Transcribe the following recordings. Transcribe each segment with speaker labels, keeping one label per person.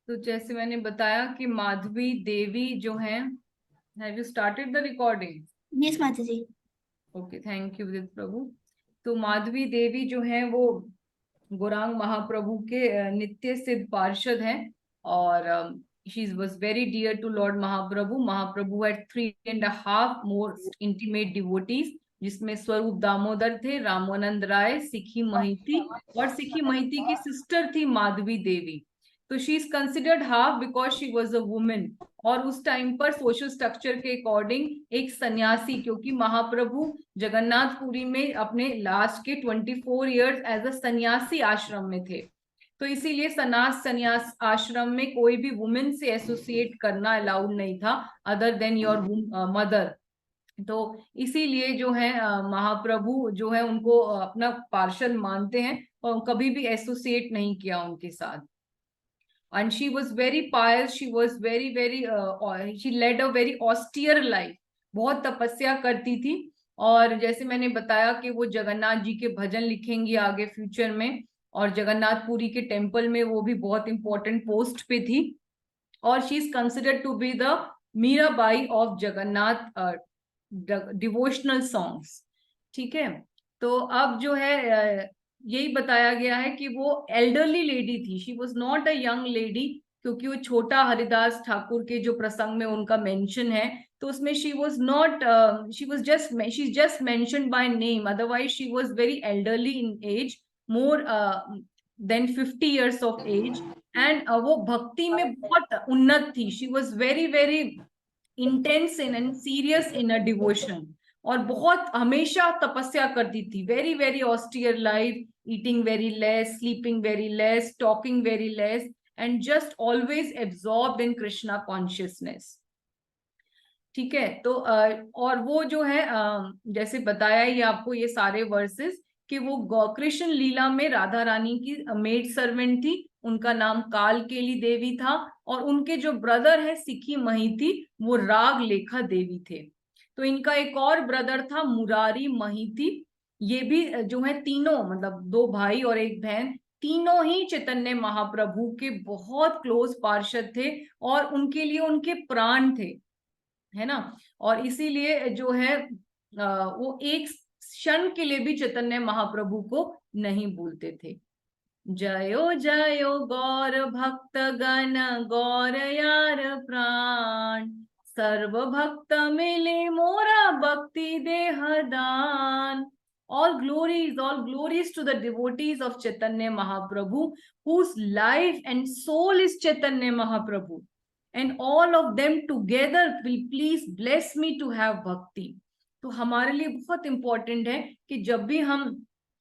Speaker 1: तो जैसे मैंने बताया कि माधवी देवी जो है, have you started the recording?
Speaker 2: Yes माता जी।
Speaker 1: ओके, थैंक यू विदित प्रभु। तो माधवी देवी जो है वो गौरांग महाप्रभु के नित्य सिद्ध पार्षद हैं। और she was very dear to Lord Mahaprabhu. Mahaprabhu had 3.5 more intimate devotees, जिसमें स्वरूप दामोदर थे, रामानंद राय, सिखी महिती, और सिखी महिती की सिस्टर थी माधवी देवी। तो she is considered half because she was a women. और उस टाइम पर सोशल स्ट्रक्चर के अकॉर्डिंग एक सन्यासी, क्योंकि महाप्रभु जगन्नाथपुरी में अपने लास्ट के 24 ईयर्स एज अ सन्यासी आश्रम में थे। तो इसीलिए सन्यास आश्रम में कोई भी वुमेन से एसोसिएट करना अलाउड नहीं था, अदर देन योर मदर। तो इसीलिए जो है महाप्रभु जो है उनको अपना पार्षद मानते हैं, और कभी भी एसोसिएट नहीं किया उनके साथ। And she was very pious, she was she led a very austere life, बहुत तपस्या करती थी। और जैसे मैंने बताया कि वो जगन्नाथ जी के भजन लिखेंगी आगे फ्यूचर में, और जगन्नाथपुरी के टेम्पल में वो भी बहुत इंपॉर्टेंट पोस्ट पे थी। और she is considered to be the Mirabai of Jagannath devotional songs. ठीक है। तो अब जो है यही बताया गया है कि वो एल्डरली लेडी थी, she was not a young lady, क्योंकि वो छोटा हरिदास ठाकुर के जो प्रसंग में उनका मेंशन है, तो उसमें she was not, she just mentioned by name, otherwise she was very elderly in age, more than 50 years of age. And वो भक्ति में बहुत उन्नत थी, she was very very intense in and serious in a devotion, और बहुत हमेशा तपस्या करती थी, very very austere life, eating very less, sleeping very less, talking very less, and just always absorbed in Krishna consciousness. ठीक है। तो और वो जो है जैसे बताया ये आपको ये सारे वर्सेस, कि वो कृष्ण लीला में राधा रानी की मेड सर्वेंट थी, उनका नाम काल केली देवी था। और उनके जो ब्रदर है सिखी महिती, वो राग लेखा देवी थे। तो इनका एक और ब्रदर था मुरारी महिती। ये भी जो है तीनों, मतलब दो भाई और एक बहन, तीनों ही चैतन्य महाप्रभु के बहुत क्लोज पार्षद थे, और उनके लिए उनके प्राण थे, है ना। और इसीलिए जो है वो एक क्षण के लिए भी चैतन्य महाप्रभु को नहीं भूलते थे। जयो जयो गौर भक्त गण, गौर यार प्राण, सर्व भक्त मिले मोरा भक्ति देह दान। all glories to the devotees of Chaitanya Mahaprabhu, whose life and soul is Chaitanya Mahaprabhu, and all of them together will please bless me to have bhakti. तो हमारे लिए बहुत इंपॉर्टेंट है कि जब भी हम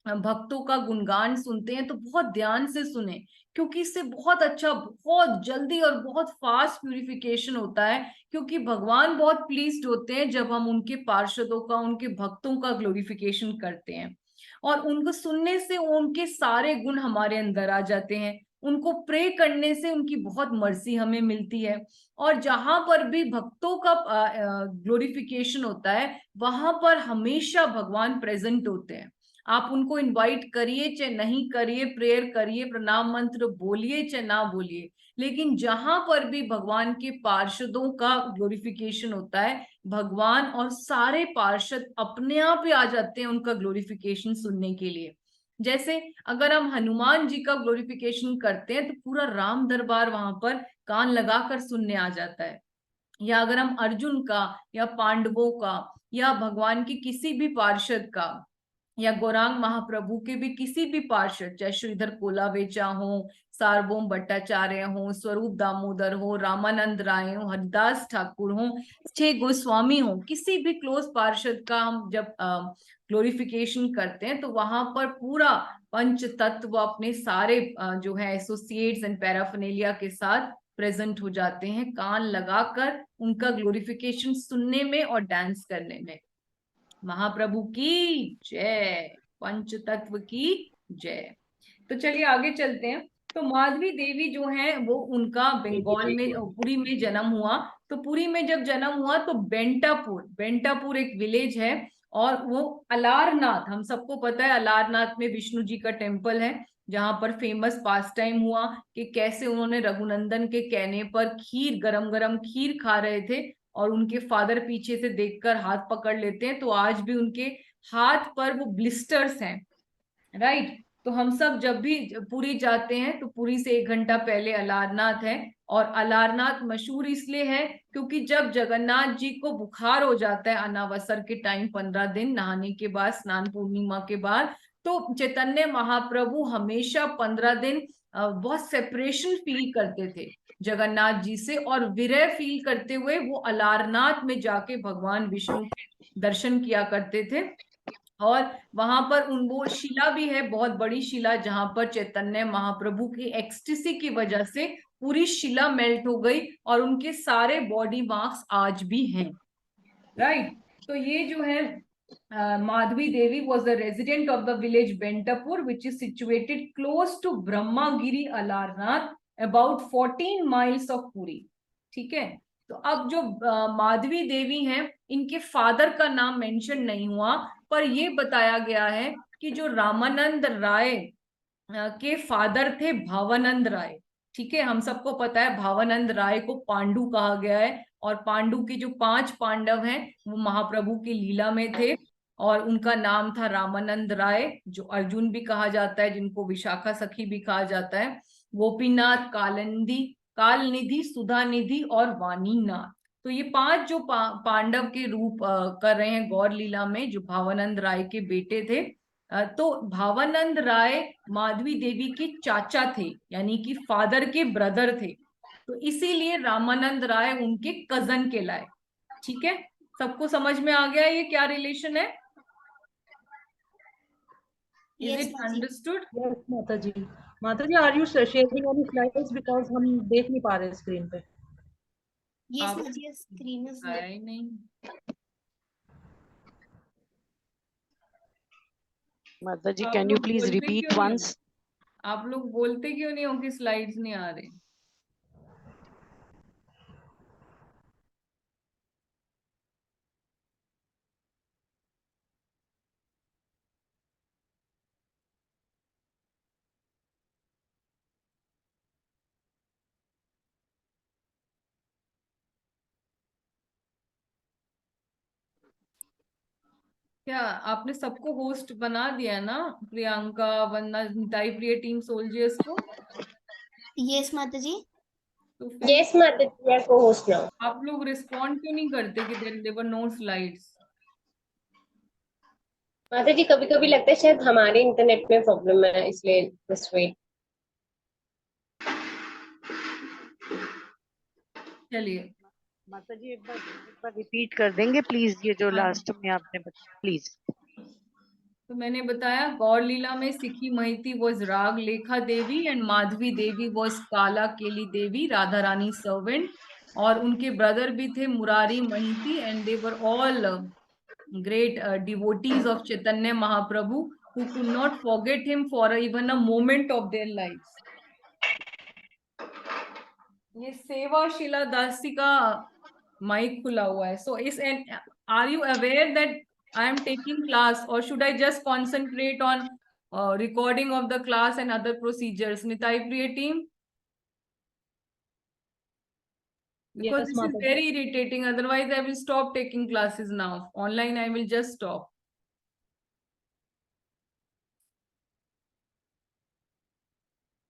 Speaker 1: भक्तों का गुणगान सुनते हैं तो बहुत ध्यान से सुने, क्योंकि इससे बहुत अच्छा, बहुत जल्दी और बहुत फास्ट प्यूरिफिकेशन होता है। क्योंकि भगवान बहुत प्लीज्ड होते हैं जब हम उनके पार्षदों का, उनके भक्तों का ग्लोरिफिकेशन करते हैं, और उनको सुनने से उनके सारे गुण हमारे अंदर आ जाते हैं। उनको प्रे करने से उनकी बहुत मर्जी हमें मिलती है। और जहां पर भी भक्तों का ग्लोरिफिकेशन होता है, वहां पर हमेशा भगवान प्रेजेंट होते हैं। आप उनको इनवाइट करिए चाहे नहीं करिए, प्रेयर करिए, प्रणाम मंत्र बोलिए चाहे ना बोलिए, लेकिन जहां पर भी भगवान के पार्षदों का ग्लोरिफिकेशन होता है, भगवान और सारे पार्षद अपने आप ही आ जाते हैं उनका ग्लोरिफिकेशन सुनने के लिए। जैसे अगर हम हनुमान जी का ग्लोरिफिकेशन करते हैं तो पूरा राम दरबार वहां पर कान लगाकर सुनने आ जाता है। या अगर हम अर्जुन का, या पांडवों का, या भगवान के किसी भी पार्षद का, या गौरांग महाप्रभु के भी किसी भी पार्षद, चाहे श्रीधर कोलावेचा हो, सार्वभौम भट्टाचार्य हो, स्वरूप दामोदर हो, रामानंद राय हो, हरिदास ठाकुर हो, छे गोस्वामी हो, किसी भी क्लोज पार्षद का हम जब ग्लोरिफिकेशन करते हैं, तो वहां पर पूरा पंच तत्व अपने सारे जो है एसोसिएट्स एंड पैराफिनेलिया के साथ प्रेजेंट हो जाते हैं, कान लगाकर उनका ग्लोरिफिकेशन सुनने में और डांस करने में। महाप्रभु की जय, पंच तत्व की जय। तो चलिए आगे चलते हैं। तो माधवी देवी जो है वो, उनका बंगाल में पुरी में जन्म हुआ। तो पुरी में जब जन्म हुआ तो बेंटापुर, बेंटापुर एक विलेज है, और वो अलारनाथ, हम सबको पता है अलारनाथ में विष्णु जी का टेम्पल है, जहां पर फेमस पास टाइम हुआ कि कैसे उन्होंने रघुनंदन के कहने पर खीर, गरम गरम खीर खा रहे थे और उनके फादर पीछे से देखकर हाथ पकड़ लेते हैं, तो आज भी उनके हाथ पर वो ब्लिस्टर्स हैं, राइट। तो हम सब जब भी पुरी जाते हैं तो पुरी से 1 घंटा पहले अलारनाथ है। और अलारनाथ मशहूर इसलिए है क्योंकि जब जगन्नाथ जी को बुखार हो जाता है अनावसर के टाइम, 15 दिन नहाने के बाद, स्नान पूर्णिमा के बाद, तो चैतन्य महाप्रभु हमेशा 15 दिन बहुत सेपरेशन फील करते थे जगन्नाथ जी से, और विरह फील करते हुए वो अलारनाथ में जाके भगवान विष्णु के दर्शन किया करते थे। और वहां पर उन वो शिला भी है, बहुत बड़ी शिला, जहां पर चैतन्य महाप्रभु की एक्सटेसी की वजह से पूरी शिला मेल्ट हो गई और उनके सारे बॉडी मार्क्स आज भी हैं, राइट। तो ये जो है Madhavi Devi was the resident of the village Bentapur which is situated close to Brahmagiri Alarnath, about 14 miles of Puri. ठीक है। तो अब जो माधवी देवी हैं, इनके फादर का नाम मेंशन नहीं हुआ, पर ये बताया गया है कि जो रामानंद राय के फादर थे भावानंद राय। ठीक है, हम सबको पता है भावानंद राय को पांडु कहा गया है, और पांडु के जो 5 पांडव हैं वो महाप्रभु की लीला में थे, और उनका नाम था रामानंद राय, जो अर्जुन भी कहा जाता है, जिनको विशाखा सखी भी कहा जाता है, गोपीनाथ, कालनिधि, कालनिधि, सुधानिधि और वाणीनाथ। तो ये 5 जो पांडव के रूप कर रहे हैं गौर लीला में, जो भावानंद राय के बेटे थे। तो भावानंद राय माधवी देवी के चाचा थे, यानी कि फादर के ब्रदर थे, तो इसीलिए रामानंद राय उनके कजन कहलाए। ठीक है, सबको समझ में आ गया ये क्या रिलेशन है? Is it understood?
Speaker 2: Yes, माता जी। माता जी, are you sharing any slides, because हम देख नहीं पा रहे स्क्रीन पे।
Speaker 3: Yes, Maji, screen is there.
Speaker 1: नहीं।
Speaker 4: माता जी, can you please repeat once?
Speaker 1: आप लोग बोलते क्यों नहीं हो कि स्लाइड्स नहीं आ रहे? क्या आपने सबको होस्ट बना दिया ना? प्रियंका, वंदना, निताई प्रिय, टीम सोल्जर्स को?
Speaker 3: Yes, Mata ji.
Speaker 1: तो फिर
Speaker 5: Yes, Mata ji, I co-host now.
Speaker 1: आप लोग रिस्पॉन्ड क्यों नहीं करते कि देयर वर नो स्लाइड्स?
Speaker 5: माता जी, कभी कभी लगता है शायद हमारे इंटरनेट में प्रॉब्लम है, इसलिए जस्ट वेट।
Speaker 1: चलिए
Speaker 4: माता जी, एक बार रिपीट कर देंगे प्लीज, ये जो लास्ट में आपने बताया, प्लीज।
Speaker 1: तो मैंने बताया गौर लीला में सिखी महती वॉज राग लेखा देवी एंड माधवी देवी वॉज काला केली देवी, राधा रानी सर्वेंट, और उनके ब्रदर भी थे मुरारी महती, and they were all great devotees of Chaitanya Mahaprabhu who could not forget him for even a moment of their lives. ये सेवा शिला दासी का माइक खुला हुआ है, so is an are you aware that I am taking class or should I just concentrate on recording of the class and other procedures? Nitai Priya team? Because
Speaker 2: Yes,
Speaker 1: this is
Speaker 2: Mata ji.
Speaker 1: very irritating, otherwise I will stop taking classes now. Online I will just stop.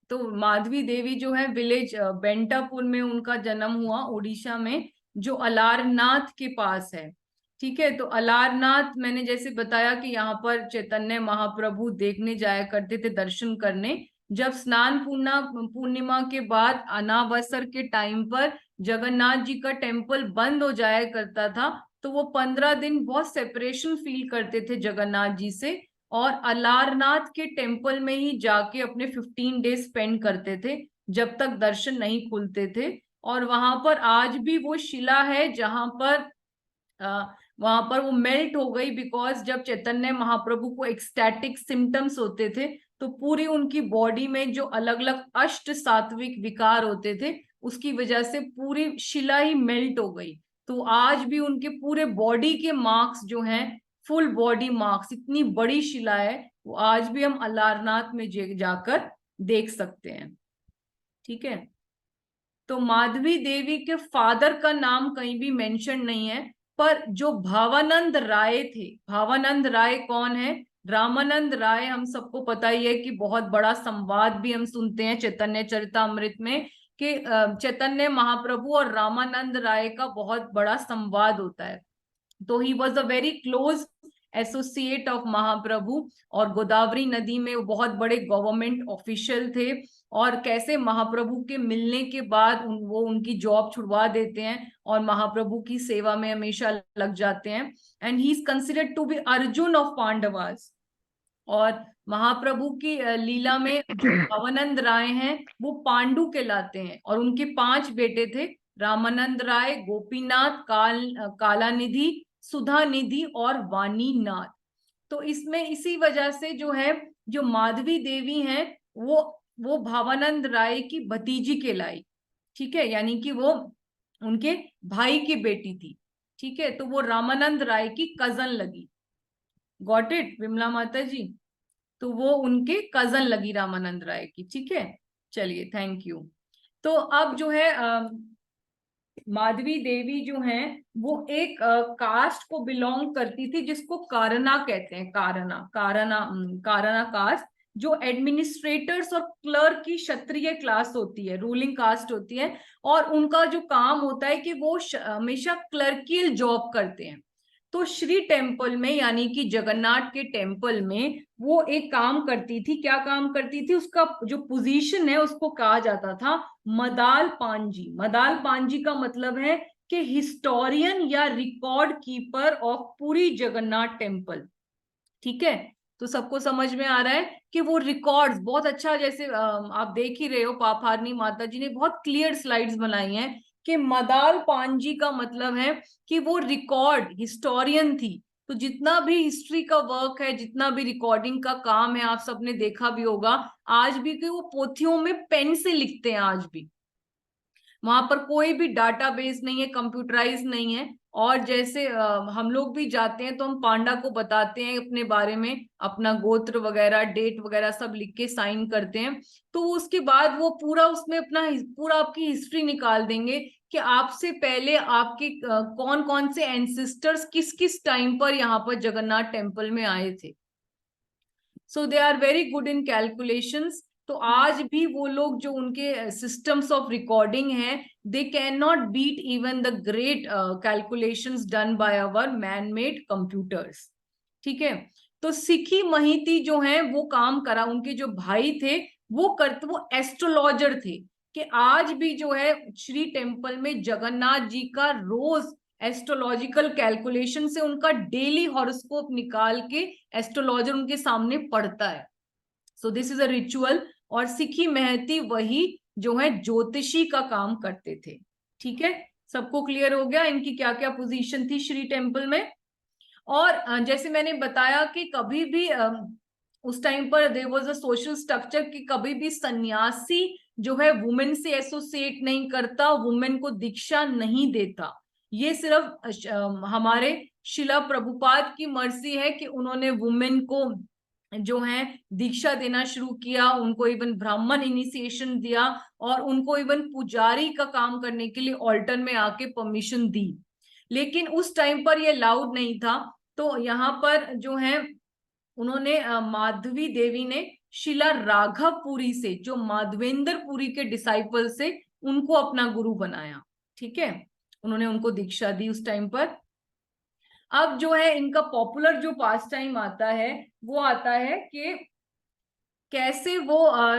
Speaker 1: तो माधवी देवी जो है village बेंटापुर में उनका जन्म हुआ, उड़ीसा में, जो अलारनाथ के पास है। ठीक है, तो अलारनाथ मैंने जैसे बताया कि यहाँ पर चैतन्य महाप्रभु देखने जाया करते थे, दर्शन करने। जब स्नान पूर्णिमा के बाद अनावसर के टाइम पर जगन्नाथ जी का टेम्पल बंद हो जाया करता था, तो वो 15 दिन बहुत सेपरेशन फील करते थे जगन्नाथ जी से, और अलारनाथ के टेम्पल में ही जाके अपने 15 डेज स्पेंड करते थे जब तक दर्शन नहीं खुलते थे। और वहां पर आज भी वो शिला है जहां पर वहां पर वो मेल्ट हो गई, बिकॉज जब चैतन्य महाप्रभु को एक्सटैटिक सिम्टम्स होते थे तो पूरी उनकी बॉडी में जो अलग अलग अष्ट सात्विक विकार होते थे, उसकी वजह से पूरी शिला ही मेल्ट हो गई। तो आज भी उनके पूरे बॉडी के मार्क्स जो हैं फुल बॉडी मार्क्स, इतनी बड़ी शिला है, वो आज भी हम अलारनाथ में जाकर देख सकते हैं। ठीक है, तो माधवी देवी के फादर का नाम कहीं भी मेंशन नहीं है, पर जो भावानंद राय थे, भावानंद राय कौन है? रामानंद राय, हम सबको पता ही है कि बहुत बड़ा संवाद भी हम सुनते हैं चैतन्य चरितामृत में कि चैतन्य महाप्रभु और रामानंद राय का बहुत बड़ा संवाद होता है। तो he was a very close associate of Mahaprabhu, और गोदावरी नदी में वो बहुत बड़े गवर्नमेंट ऑफिशियल थे, और कैसे महाप्रभु के मिलने के बाद वो उनकी जॉब छुड़वा देते हैं और महाप्रभु की सेवा में हमेशा लग जाते हैं। And he is considered to be Arjun of Pandavas. और महाप्रभु की लीला में जो भावानंद राय हैं वो पांडु कहलाते हैं, और उनके 5 बेटे थे, रामानंद राय, गोपीनाथ, कालानिधि, सुधा निधि और वाणीनाथ। तो इसमें इसी वजह से जो है, जो माधवी देवी हैं वो भावानंद राय की भतीजी कहलाई। ठीक है, यानी कि वो उनके भाई की बेटी थी। ठीक है, तो वो रामानंद राय की कजन लगी। गॉट इट विमला माता जी? तो वो उनके कजन लगी रामानंद राय की। ठीक है, चलिए, थैंक यू। तो अब जो है माधवी देवी जो है वो एक कास्ट को बिलोंग करती थी जिसको कारना कहते हैं। कारना कास्ट, जो एडमिनिस्ट्रेटर्स और क्लर्क की क्षत्रिय क्लास होती है, रूलिंग कास्ट होती है, और उनका जो काम होता है कि वो हमेशा क्लर्कियल जॉब करते हैं। तो श्री टेम्पल में, यानी कि जगन्नाथ के टेम्पल में, वो एक काम करती थी। क्या काम करती थी? उसका जो पोजीशन है उसको कहा जाता था मदाल पांजी। मदाल पांजी का मतलब है कि हिस्टोरियन या रिकॉर्ड कीपर ऑफ पूरी जगन्नाथ टेम्पल। ठीक है, तो सबको समझ में आ रहा है कि वो रिकॉर्ड्स बहुत अच्छा, जैसे आप देख ही रहे हो, पापहारनी माता जी ने बहुत क्लियर स्लाइड्स बनाई हैं कि मदाल पांजी का मतलब है कि वो रिकॉर्ड हिस्टोरियन थी। तो जितना भी हिस्ट्री का वर्क है, जितना भी रिकॉर्डिंग का काम है, आप सबने देखा भी होगा आज भी कि वो पोथियों में पेन से लिखते हैं आज भी। वहां पर कोई भी डाटाबेस नहीं है, कंप्यूटराइज नहीं है। और जैसे हम लोग भी जाते हैं तो हम पांडा को बताते हैं अपने बारे में, अपना गोत्र वगैरह, डेट वगैरह सब लिख के साइन करते हैं। तो उसके बाद वो पूरा उसमें अपना पूरा आपकी हिस्ट्री निकाल देंगे कि आपसे पहले आपके कौन कौन से एंसेस्टर्स किस किस टाइम पर यहाँ पर जगन्नाथ टेम्पल में आए थे। So they are very good in calculations. तो आज भी वो लोग जो उनके सिस्टम्स ऑफ रिकॉर्डिंग हैं, they can not beat even the great calculations done by our man made computers. ठीक है, तो सिखी महिती जो हैं वो काम करा, उनके जो भाई थे वो एस्ट्रोलॉजर थे, कि आज भी जो है श्री टेम्पल में जगन्नाथ जी का रोज एस्ट्रोलॉजिकल कैलकुलेशन से उनका डेली हॉरोस्कोप निकाल के एस्ट्रोलॉजर उनके सामने पढ़ता है। So this is a ritual. और सिखी महती वही जो है ज्योतिषी का काम करते थे। ठीक है, सबको क्लियर हो गया इनकी क्या क्या पोजीशन थी श्री टेम्पल में? और जैसे मैंने बताया कि कभी भी उस टाइम पर there was a social structure कि कभी भी सन्यासी जो है वुमेन से एसोसिएट नहीं करता, वुमेन को दीक्षा नहीं देता। ये सिर्फ हमारे शिला प्रभुपाद की मर्जी है कि उन्होंने वुमेन को जो है दीक्षा देना शुरू किया, उनको इवन ब्राह्मण इनिशिएशन दिया, और उनको इवन पुजारी का काम करने के लिए ऑल्टर में आके परमिशन दी। लेकिन उस टाइम पर ये लाउड नहीं था। तो यहाँ पर जो है उन्होंने माधवी देवी ने शिला राघवपुरी से, जो माधवेंद्र पुरी के डिसाइपल से, उनको अपना गुरु बनाया। ठीक है, उन्होंने उनको दीक्षा दी उस टाइम पर। अब जो है इनका पॉपुलर जो पास टाइम आता है वो आता है कि कैसे वो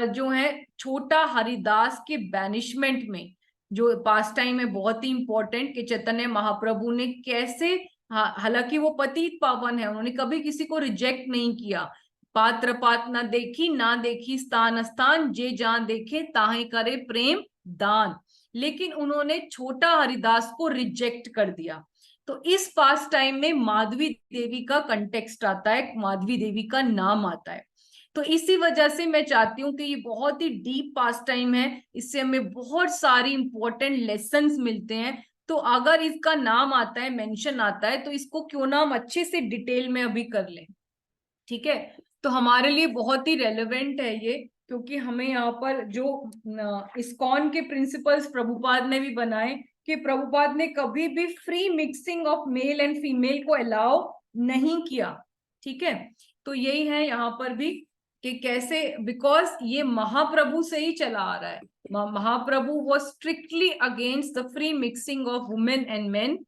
Speaker 1: जो है छोटा हरिदास के बैनिशमेंट में, जो पास टाइम है बहुत ही इंपॉर्टेंट, कि चैतन्य महाप्रभु ने कैसे, हालांकि वो पतित पावन है, उन्होंने कभी किसी को रिजेक्ट नहीं किया। पात्र पात न देखी, ना देखी स्थान स्थान, जे जहां देखे ताहे करे प्रेम दान। लेकिन उन्होंने छोटा हरिदास को रिजेक्ट कर दिया। तो इस पास टाइम में माधवी देवी का कंटेक्स्ट आता है, माधवी देवी का नाम आता है। तो इसी वजह से मैं चाहती हूँ कि ये बहुत ही डीप पास टाइम है, इससे हमें बहुत सारी इंपॉर्टेंट लेसन्स मिलते हैं। तो अगर इसका नाम आता है, मेंशन आता है, तो इसको क्यों ना हम अच्छे से डिटेल में अभी कर लें, ठीक है। तो हमारे लिए बहुत ही रेलेवेंट है ये, क्योंकि हमें यहाँ पर जो इस्कॉन के प्रिंसिपल्स प्रभुपाद ने भी बनाए कि प्रभुपाद ने कभी भी free mixing of male and female को अलाउ नहीं किया, ठीक है। तो यही है यहाँ पर भी कि कैसे, बिकॉज ये महाप्रभु से ही चला आ रहा है। महाप्रभु वो strictly against the free mixing of women and main.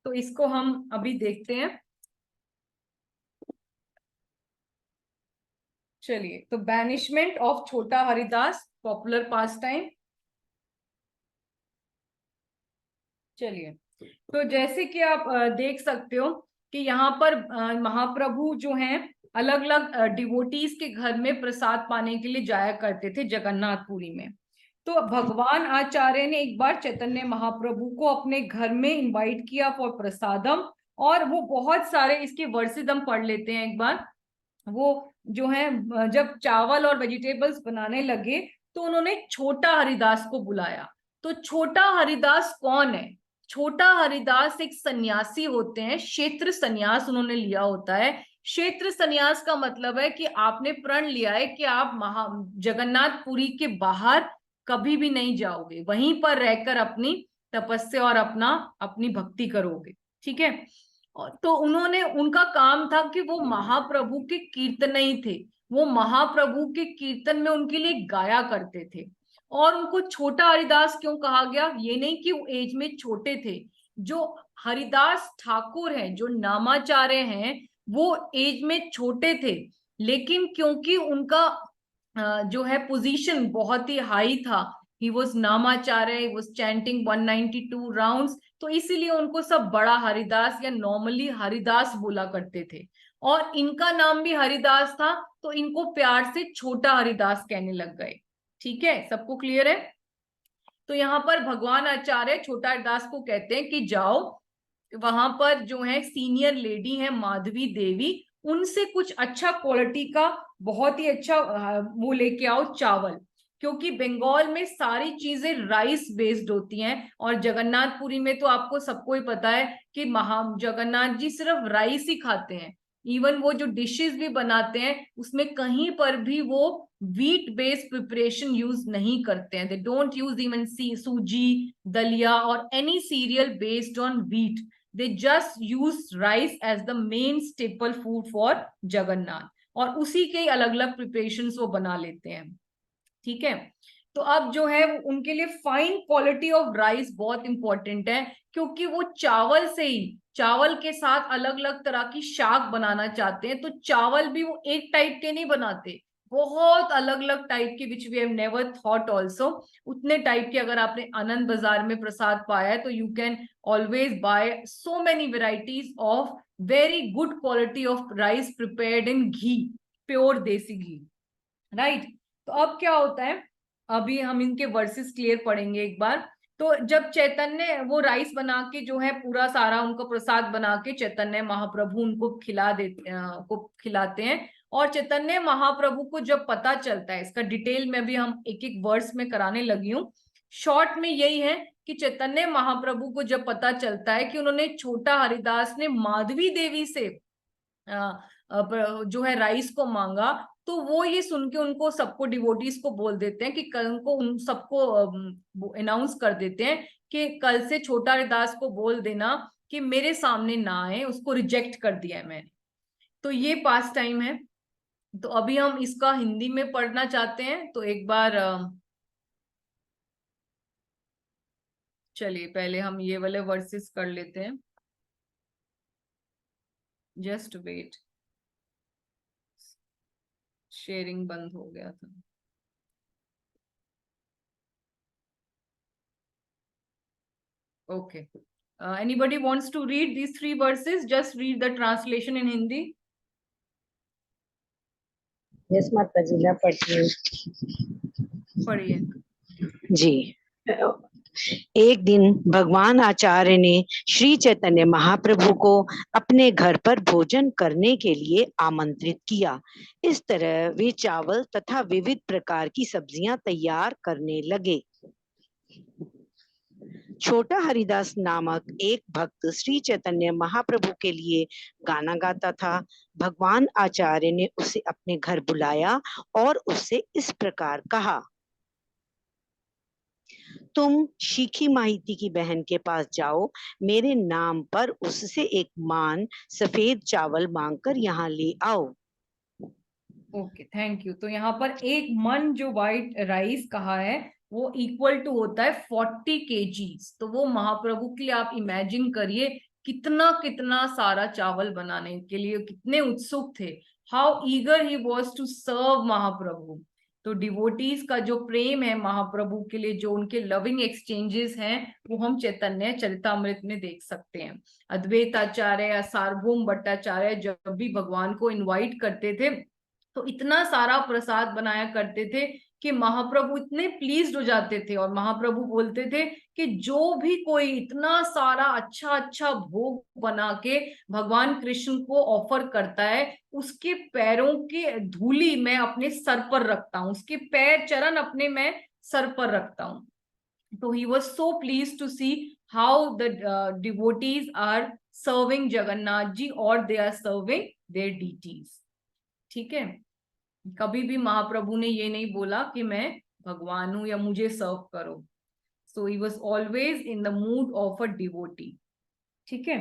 Speaker 1: तो इसको हम अभी देखते हैं। चलिए, तो बैनिशमेंट ऑफ छोटा हरिदास, पॉपुलर पास टाइम। चलिए, तो जैसे कि आप देख सकते हो कि यहाँ पर महाप्रभु जो हैं अलग अलग डिवोटीज के घर में प्रसाद पाने के लिए जाया करते थे जगन्नाथपुरी में। तो भगवान आचार्य ने एक बार चैतन्य महाप्रभु को अपने घर में इनवाइट किया फॉर प्रसादम, और वो बहुत सारे इसके वर्सेस हम पढ़ लेते हैं एक बार। वो जो है जब चावल और वेजिटेबल्स बनाने लगे तो उन्होंने छोटा हरिदास को बुलाया। तो छोटा हरिदास कौन है? छोटा हरिदास एक सन्यासी होते हैं, क्षेत्र सन्यास उन्होंने लिया होता है। क्षेत्र सन्यास का मतलब है कि आपने प्रण लिया है कि आप जगन्नाथपुरी के बाहर कभी भी नहीं जाओगे, वहीं पर रहकर अपनी तपस्या और अपनी भक्ति करोगे, ठीक है। तो उन्होंने, उनका काम था कि वो महाप्रभु के कीर्तन ही थे, वो महाप्रभु के कीर्तन में उनके लिए गाया करते थे। और उनको छोटा हरिदास क्यों कहा गया? ये नहीं कि वो एज में छोटे थे, जो हरिदास ठाकुर हैं, जो नामाचार्य हैं, वो एज में छोटे थे, लेकिन क्योंकि उनका जो है पोजीशन बहुत ही हाई था, he was Namacharya, he was chanting 192 rounds, तो इसीलिए उनको सब बड़ा हरिदास या नॉर्मली हरिदास बोला करते थे। और इनका नाम भी हरिदास था, तो इनको प्यार से छोटा हरिदास कहने लग गए, ठीक है। सबको क्लियर है? तो यहाँ पर भगवान आचार्य छोटा हरिदास को कहते हैं कि जाओ, वहां पर जो है सीनियर लेडी है माधवी देवी, उनसे कुछ अच्छा क्वालिटी का बहुत ही अच्छा वो लेके आओ चावल, क्योंकि बंगाल में सारी चीजें राइस बेस्ड होती हैं। और जगन्नाथपुरी में तो आपको सबको ही पता है कि जगन्नाथ जी सिर्फ राइस ही खाते हैं। इवन वो जो डिशेस भी बनाते हैं उसमें कहीं पर भी वो व्हीट बेस्ड प्रिपरेशन यूज नहीं करते हैं। दे डोंट यूज इवन सूजी, दलिया और any serial based on wheat. They just use rice as the main staple food for Jagannath, और उसी के अलग अलग प्रिपरेशंस वो बना लेते हैं, ठीक है। तो अब जो है उनके लिए फाइन क्वालिटी ऑफ राइस बहुत इंपॉर्टेंट है, क्योंकि वो चावल से ही, चावल के साथ अलग अलग तरह की शाक बनाना चाहते हैं। तो चावल भी वो एक टाइप के नहीं बनाते, बहुत अलग अलग टाइप के, which we have never thought also. उतने टाइप के अगर आपने आनंद बाजार में प्रसाद पाया है तो you can always buy so many varieties of very good quality of rice prepared in ghee, pure desi ghee, right. तो अब क्या होता है, अभी हम इनके वर्सेस क्लियर पढ़ेंगे एक बार। तो जब चैतन्य वो राइस बना के जो है पूरा सारा उनको प्रसाद बना के चैतन्य महाप्रभु उनको खिलाते हैं। और चैतन्य महाप्रभु को जब पता चलता है, इसका डिटेल में भी हम एक एक वर्स में कराने लगी हूँ, शॉर्ट में यही है कि चैतन्य महाप्रभु को जब पता चलता है कि उन्होंने छोटा हरिदास ने माधवी देवी से जो है राइस को मांगा, तो वो ये सुन के उनको सबको डिवोटीज को बोल देते हैं कि कल को उन सबको अनाउंस कर देते हैं कि कल से छोटा हरिदास को बोल देना कि मेरे सामने ना आए, उसको रिजेक्ट कर दिया है मैंने। तो ये पास टाइम है। तो अभी हम इसका हिंदी में पढ़ना चाहते हैं, तो एक बार चलिए पहले हम ये वाले वर्सेस कर लेते हैं। जस्ट वेट, शेयरिंग बंद हो गया था। Okay. Anybody wants to read these 3 verses? Just read the translation in Hindi.
Speaker 4: Yes माता जी, मैं पढ़ती हूँ।
Speaker 1: पढ़िए
Speaker 4: जी। एक दिन भगवान आचार्य ने श्री चैतन्य महाप्रभु को अपने घर पर भोजन करने के लिए आमंत्रित किया। इस तरह वे चावल तथा विविध प्रकार की सब्जियां तैयार करने लगे। छोटा हरिदास नामक एक भक्त श्री चैतन्य महाप्रभु के लिए गाना गाता था। भगवान आचार्य ने उसे अपने घर बुलाया और उससे इस प्रकार कहा, तुम शीखी माहिती की बहन के पास जाओ, मेरे नाम पर उससे एक मान सफेद चावल मांगकर यहाँ ले आओ।
Speaker 1: Okay, thank you. तो यहाँ पर एक मन जो व्हाइट राइस कहा है वो इक्वल टू होता है 40 kgs। तो वो महाप्रभु के लिए आप इमेजिन करिए कितना कितना सारा चावल बनाने के लिए कितने उत्सुक थे। How eager he was to serve Mahaprabhu. तो डिवोटीज का जो प्रेम है महाप्रभु के लिए, जो उनके लविंग एक्सचेंजेस हैं, वो हम चैतन्य चरितामृत में देख सकते हैं। अद्वैत आचार्य या सार्वभौम भट्टाचार्य जब भी भगवान को इनवाइट करते थे तो इतना सारा प्रसाद बनाया करते थे कि महाप्रभु इतने प्लीज्ड हो जाते थे और महाप्रभु बोलते थे कि जो भी कोई इतना सारा अच्छा अच्छा भोग बना के भगवान कृष्ण को ऑफर करता है, उसके पैरों की धूली मैं अपने सर पर रखता हूँ, उसके पैर चरण अपने मैं सर पर रखता हूँ। तो he was so pleased to see how the devotees are serving Jagannath ji or they are serving their deities। ठीक है, कभी भी महाप्रभु ने ये नहीं बोला कि मैं भगवान हूं या मुझे सर्व करो। So he was always in the mood of a devotee. ठीक है,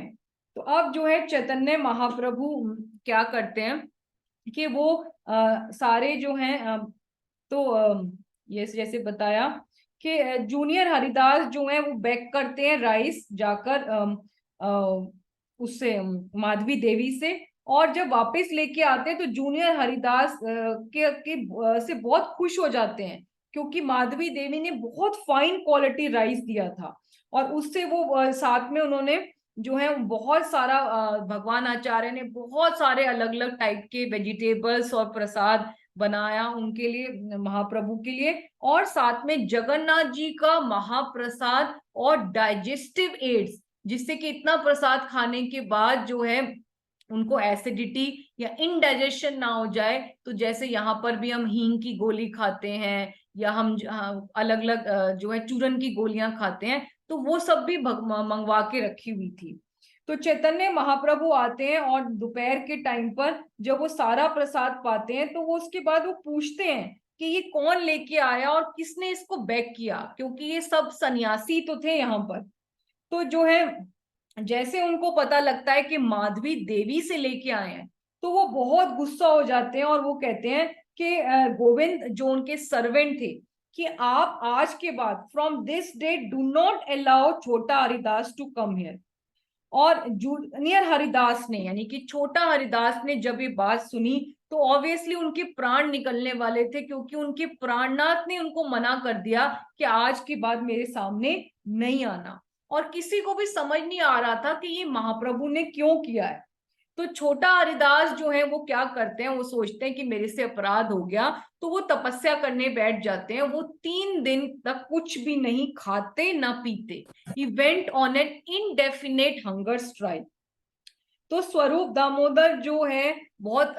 Speaker 1: तो अब जो है चैतन्य महाप्रभु क्या करते हैं कि वो सारे जो हैं ये जैसे बताया कि जूनियर हरिदास जो है वो बैक करते हैं राइस जाकर उससे माधवी देवी से, और जब वापस लेके आते हैं तो जूनियर हरिदास से बहुत खुश हो जाते हैं क्योंकि माधवी देवी ने बहुत फाइन क्वालिटी राइस दिया था। और उससे वो साथ में उन्होंने जो है बहुत सारा भगवान आचार्य ने बहुत सारे अलग अलग टाइप के वेजिटेबल्स और प्रसाद बनाया उनके लिए, महाप्रभु के लिए। और साथ में जगन्नाथ जी का महाप्रसाद और डाइजेस्टिव एड्स, जिससे कि इतना प्रसाद खाने के बाद जो है उनको एसिडिटी या इनडाइजेशन ना हो जाए। तो जैसे यहाँ पर भी हम हींग की गोली खाते हैं या हम अलग अलग जो है चूरन की गोलियां खाते हैं, तो वो सब भी मंगवा के रखी हुई थी। तो चैतन्य महाप्रभु आते हैं और दोपहर के टाइम पर जब वो सारा प्रसाद पाते हैं तो वो उसके बाद वो पूछते हैं कि ये कौन लेके आया और किसने इसको बैक किया, क्योंकि ये सब सन्यासी तो थे यहाँ पर। तो जो है जैसे उनको पता लगता है कि माधवी देवी से लेके आए हैं तो वो बहुत गुस्सा हो जाते हैं और वो कहते हैं कि गोविंद जो उनके सर्वेंट थे कि आप आज के बाद from this day do not allow छोटा हरिदास टू कम हियर। और जूनियर हरिदास ने यानी कि छोटा हरिदास ने जब ये बात सुनी तो ऑब्वियसली उनके प्राण निकलने वाले थे, क्योंकि उनके प्राणनाथ ने उनको मना कर दिया कि आज के बाद मेरे सामने नहीं आना। और किसी को भी समझ नहीं आ रहा था कि ये महाप्रभु ने क्यों किया है। तो छोटा हरिदास जो है वो क्या करते हैं, वो सोचते हैं कि मेरे से अपराध हो गया, तो वो तपस्या करने बैठ जाते हैं। वो 3 दिन तक कुछ भी नहीं खाते ना पीते। He went on an indefinite hunger strike। तो स्वरूप दामोदर जो है बहुत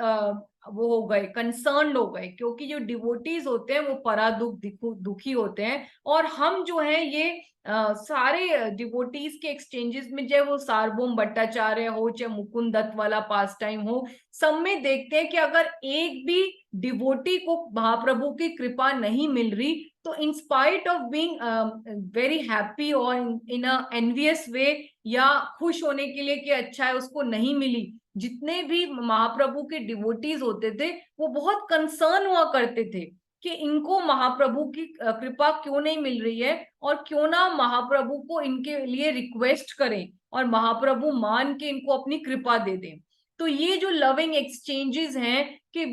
Speaker 1: वो हो गए, कंसर्न हो गए, क्योंकि जो डिवोटीज होते हैं वो परा दुखी होते हैं। और हम जो है ये सारे डिवोटीज के एक्सचेंजेस में, चाहे वो सार्वभौम भट्टाचार्य हो चाहे मुकुंद दत्त वाला पास टाइम हो, सब में देखते हैं कि अगर एक भी डिवोटी को महाप्रभु की कृपा नहीं मिल रही तो in spite of being very happy और इन अ एनवियस वे या खुश होने के लिए कि अच्छा है उसको नहीं मिली, जितने भी महाप्रभु के डिवोटीज होते थे वो बहुत कंसर्न हुआ करते थे कि इनको महाप्रभु की कृपा क्यों नहीं मिल रही है और क्यों ना महाप्रभु को इनके लिए रिक्वेस्ट करें और महाप्रभु मान के इनको अपनी कृपा दे दें। तो ये जो लविंग एक्सचेंजेस हैं कि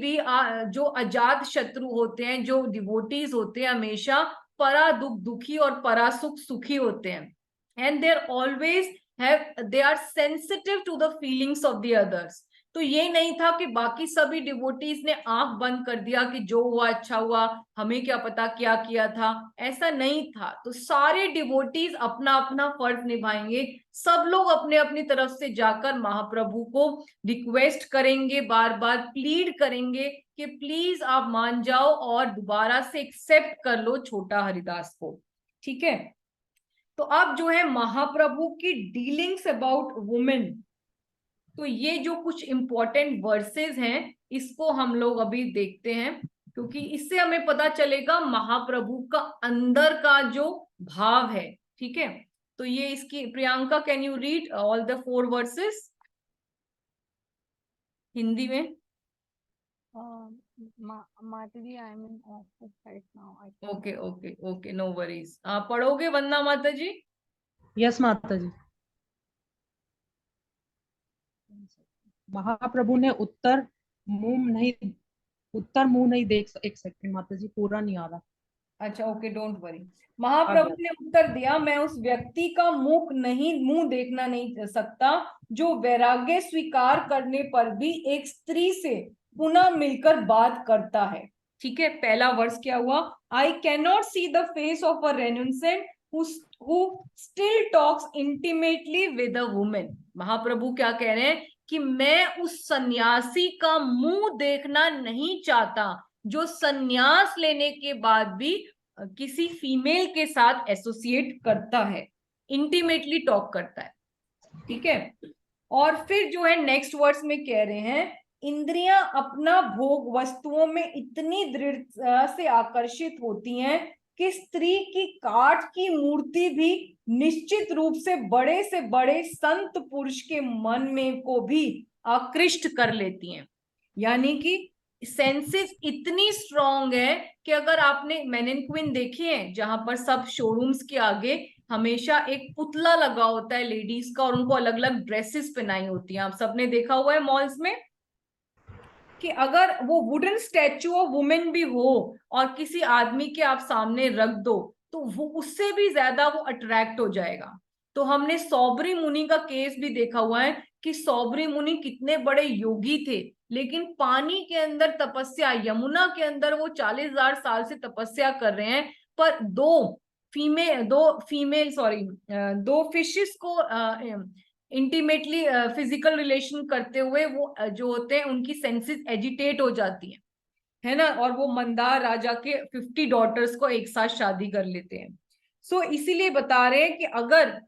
Speaker 1: जो अजात शत्रु होते हैं, जो डिवोटीज होते हैं, हमेशा परा दुखी और परा सुखी होते हैं। And they are always they are sensitive to the feelings of the others। तो ये नहीं था कि बाकी सभी डिवोटीज ने आंख बंद कर दिया कि जो हुआ अच्छा हुआ, हमें क्या पता क्या किया था, ऐसा नहीं था। तो सारे डिवोटीज अपना अपना फर्ज निभाएंगे, सब लोग अपने अपनी तरफ से जाकर महाप्रभु को रिक्वेस्ट करेंगे, बार बार प्लीड करेंगे कि प्लीज आप मान जाओ और दोबारा से एक्सेप्ट कर लो छोटा हरिदास को। ठीक है, तो अब जो है महाप्रभु की डीलिंग्स अबाउट वुमेन, तो ये जो कुछ इंपॉर्टेंट वर्सेस हैं इसको हम लोग अभी देखते हैं, क्योंकि इससे हमें पता चलेगा महाप्रभु का अंदर का जो भाव है। ठीक है, तो ये इसकी, Priyanka can you read all the 4 verses Hindi में?
Speaker 6: माता जी, I am in office right now.
Speaker 1: Okay okay okay, no worries. आप पढ़ोगे वंदना माता जी?
Speaker 2: यस माता जी। महाप्रभु ने उत्तर मुंह नहीं देख, एक सेकंड माता जी, पूरा नहीं आ रहा।
Speaker 1: अच्छा ओके, डोंट वरी। महाप्रभु ने उत्तर दिया, मैं उस व्यक्ति का मुंह देखना नहीं सकता जो वैराग्य स्वीकार करने पर भी एक स्त्री से पुनः मिलकर बात करता है। ठीक है, पहला वर्ष क्या हुआ? I can not see the face of a renunciant who still talks intimately with a woman। Mahaprabhu क्या कह रहे हैं कि मैं उस सन्यासी का मुंह देखना नहीं चाहता जो सन्यास लेने के बाद भी किसी फीमेल के साथ एसोसिएट करता है, इंटीमेटली टॉक करता है। ठीक है, और फिर जो है नेक्स्ट वर्ड्स में कह रहे हैं, इंद्रियां अपना भोग वस्तुओं में इतनी दृढ़ता से आकर्षित होती हैं कि स्त्री की काठ की मूर्ति भी निश्चित रूप से बड़े संत पुरुष के मन में को भी आकृष्ट कर लेती हैं। यानी कि सेंसेस इतनी स्ट्रॉन्ग है कि अगर आपने मैन एंड क्वीन देखी है, जहां पर सब शोरूम्स के आगे हमेशा एक पुतला लगा होता है लेडीज का, और उनको अलग अलग ड्रेसेस पहनाई होती हैं, आप सबने देखा हुआ है मॉल्स में, कि अगर वो वुडन स्टैचू ऑफ वुमेन भी हो और किसी आदमी के आप सामने रख दो तो वो उससे भी ज्यादा वो अट्रैक्ट हो जाएगा। तो हमने सौबरी मुनि का केस भी देखा हुआ है कि सौबरी मुनि कितने बड़े योगी थे, लेकिन पानी के अंदर तपस्या, यमुना के अंदर वो 40,000 साल से तपस्या कर रहे हैं, पर दो फिशेस को इंटीमेटली फिजिकल रिलेशन करते हुए वो जो होते हैं उनकी सेंसेस एजिटेट हो जाती हैं, है ना, और वो मंदार राजा के 50 डॉटर्स को एक साथ शादी कर लेते हैं। सो इसीलिए बता रहे हैं कि अगर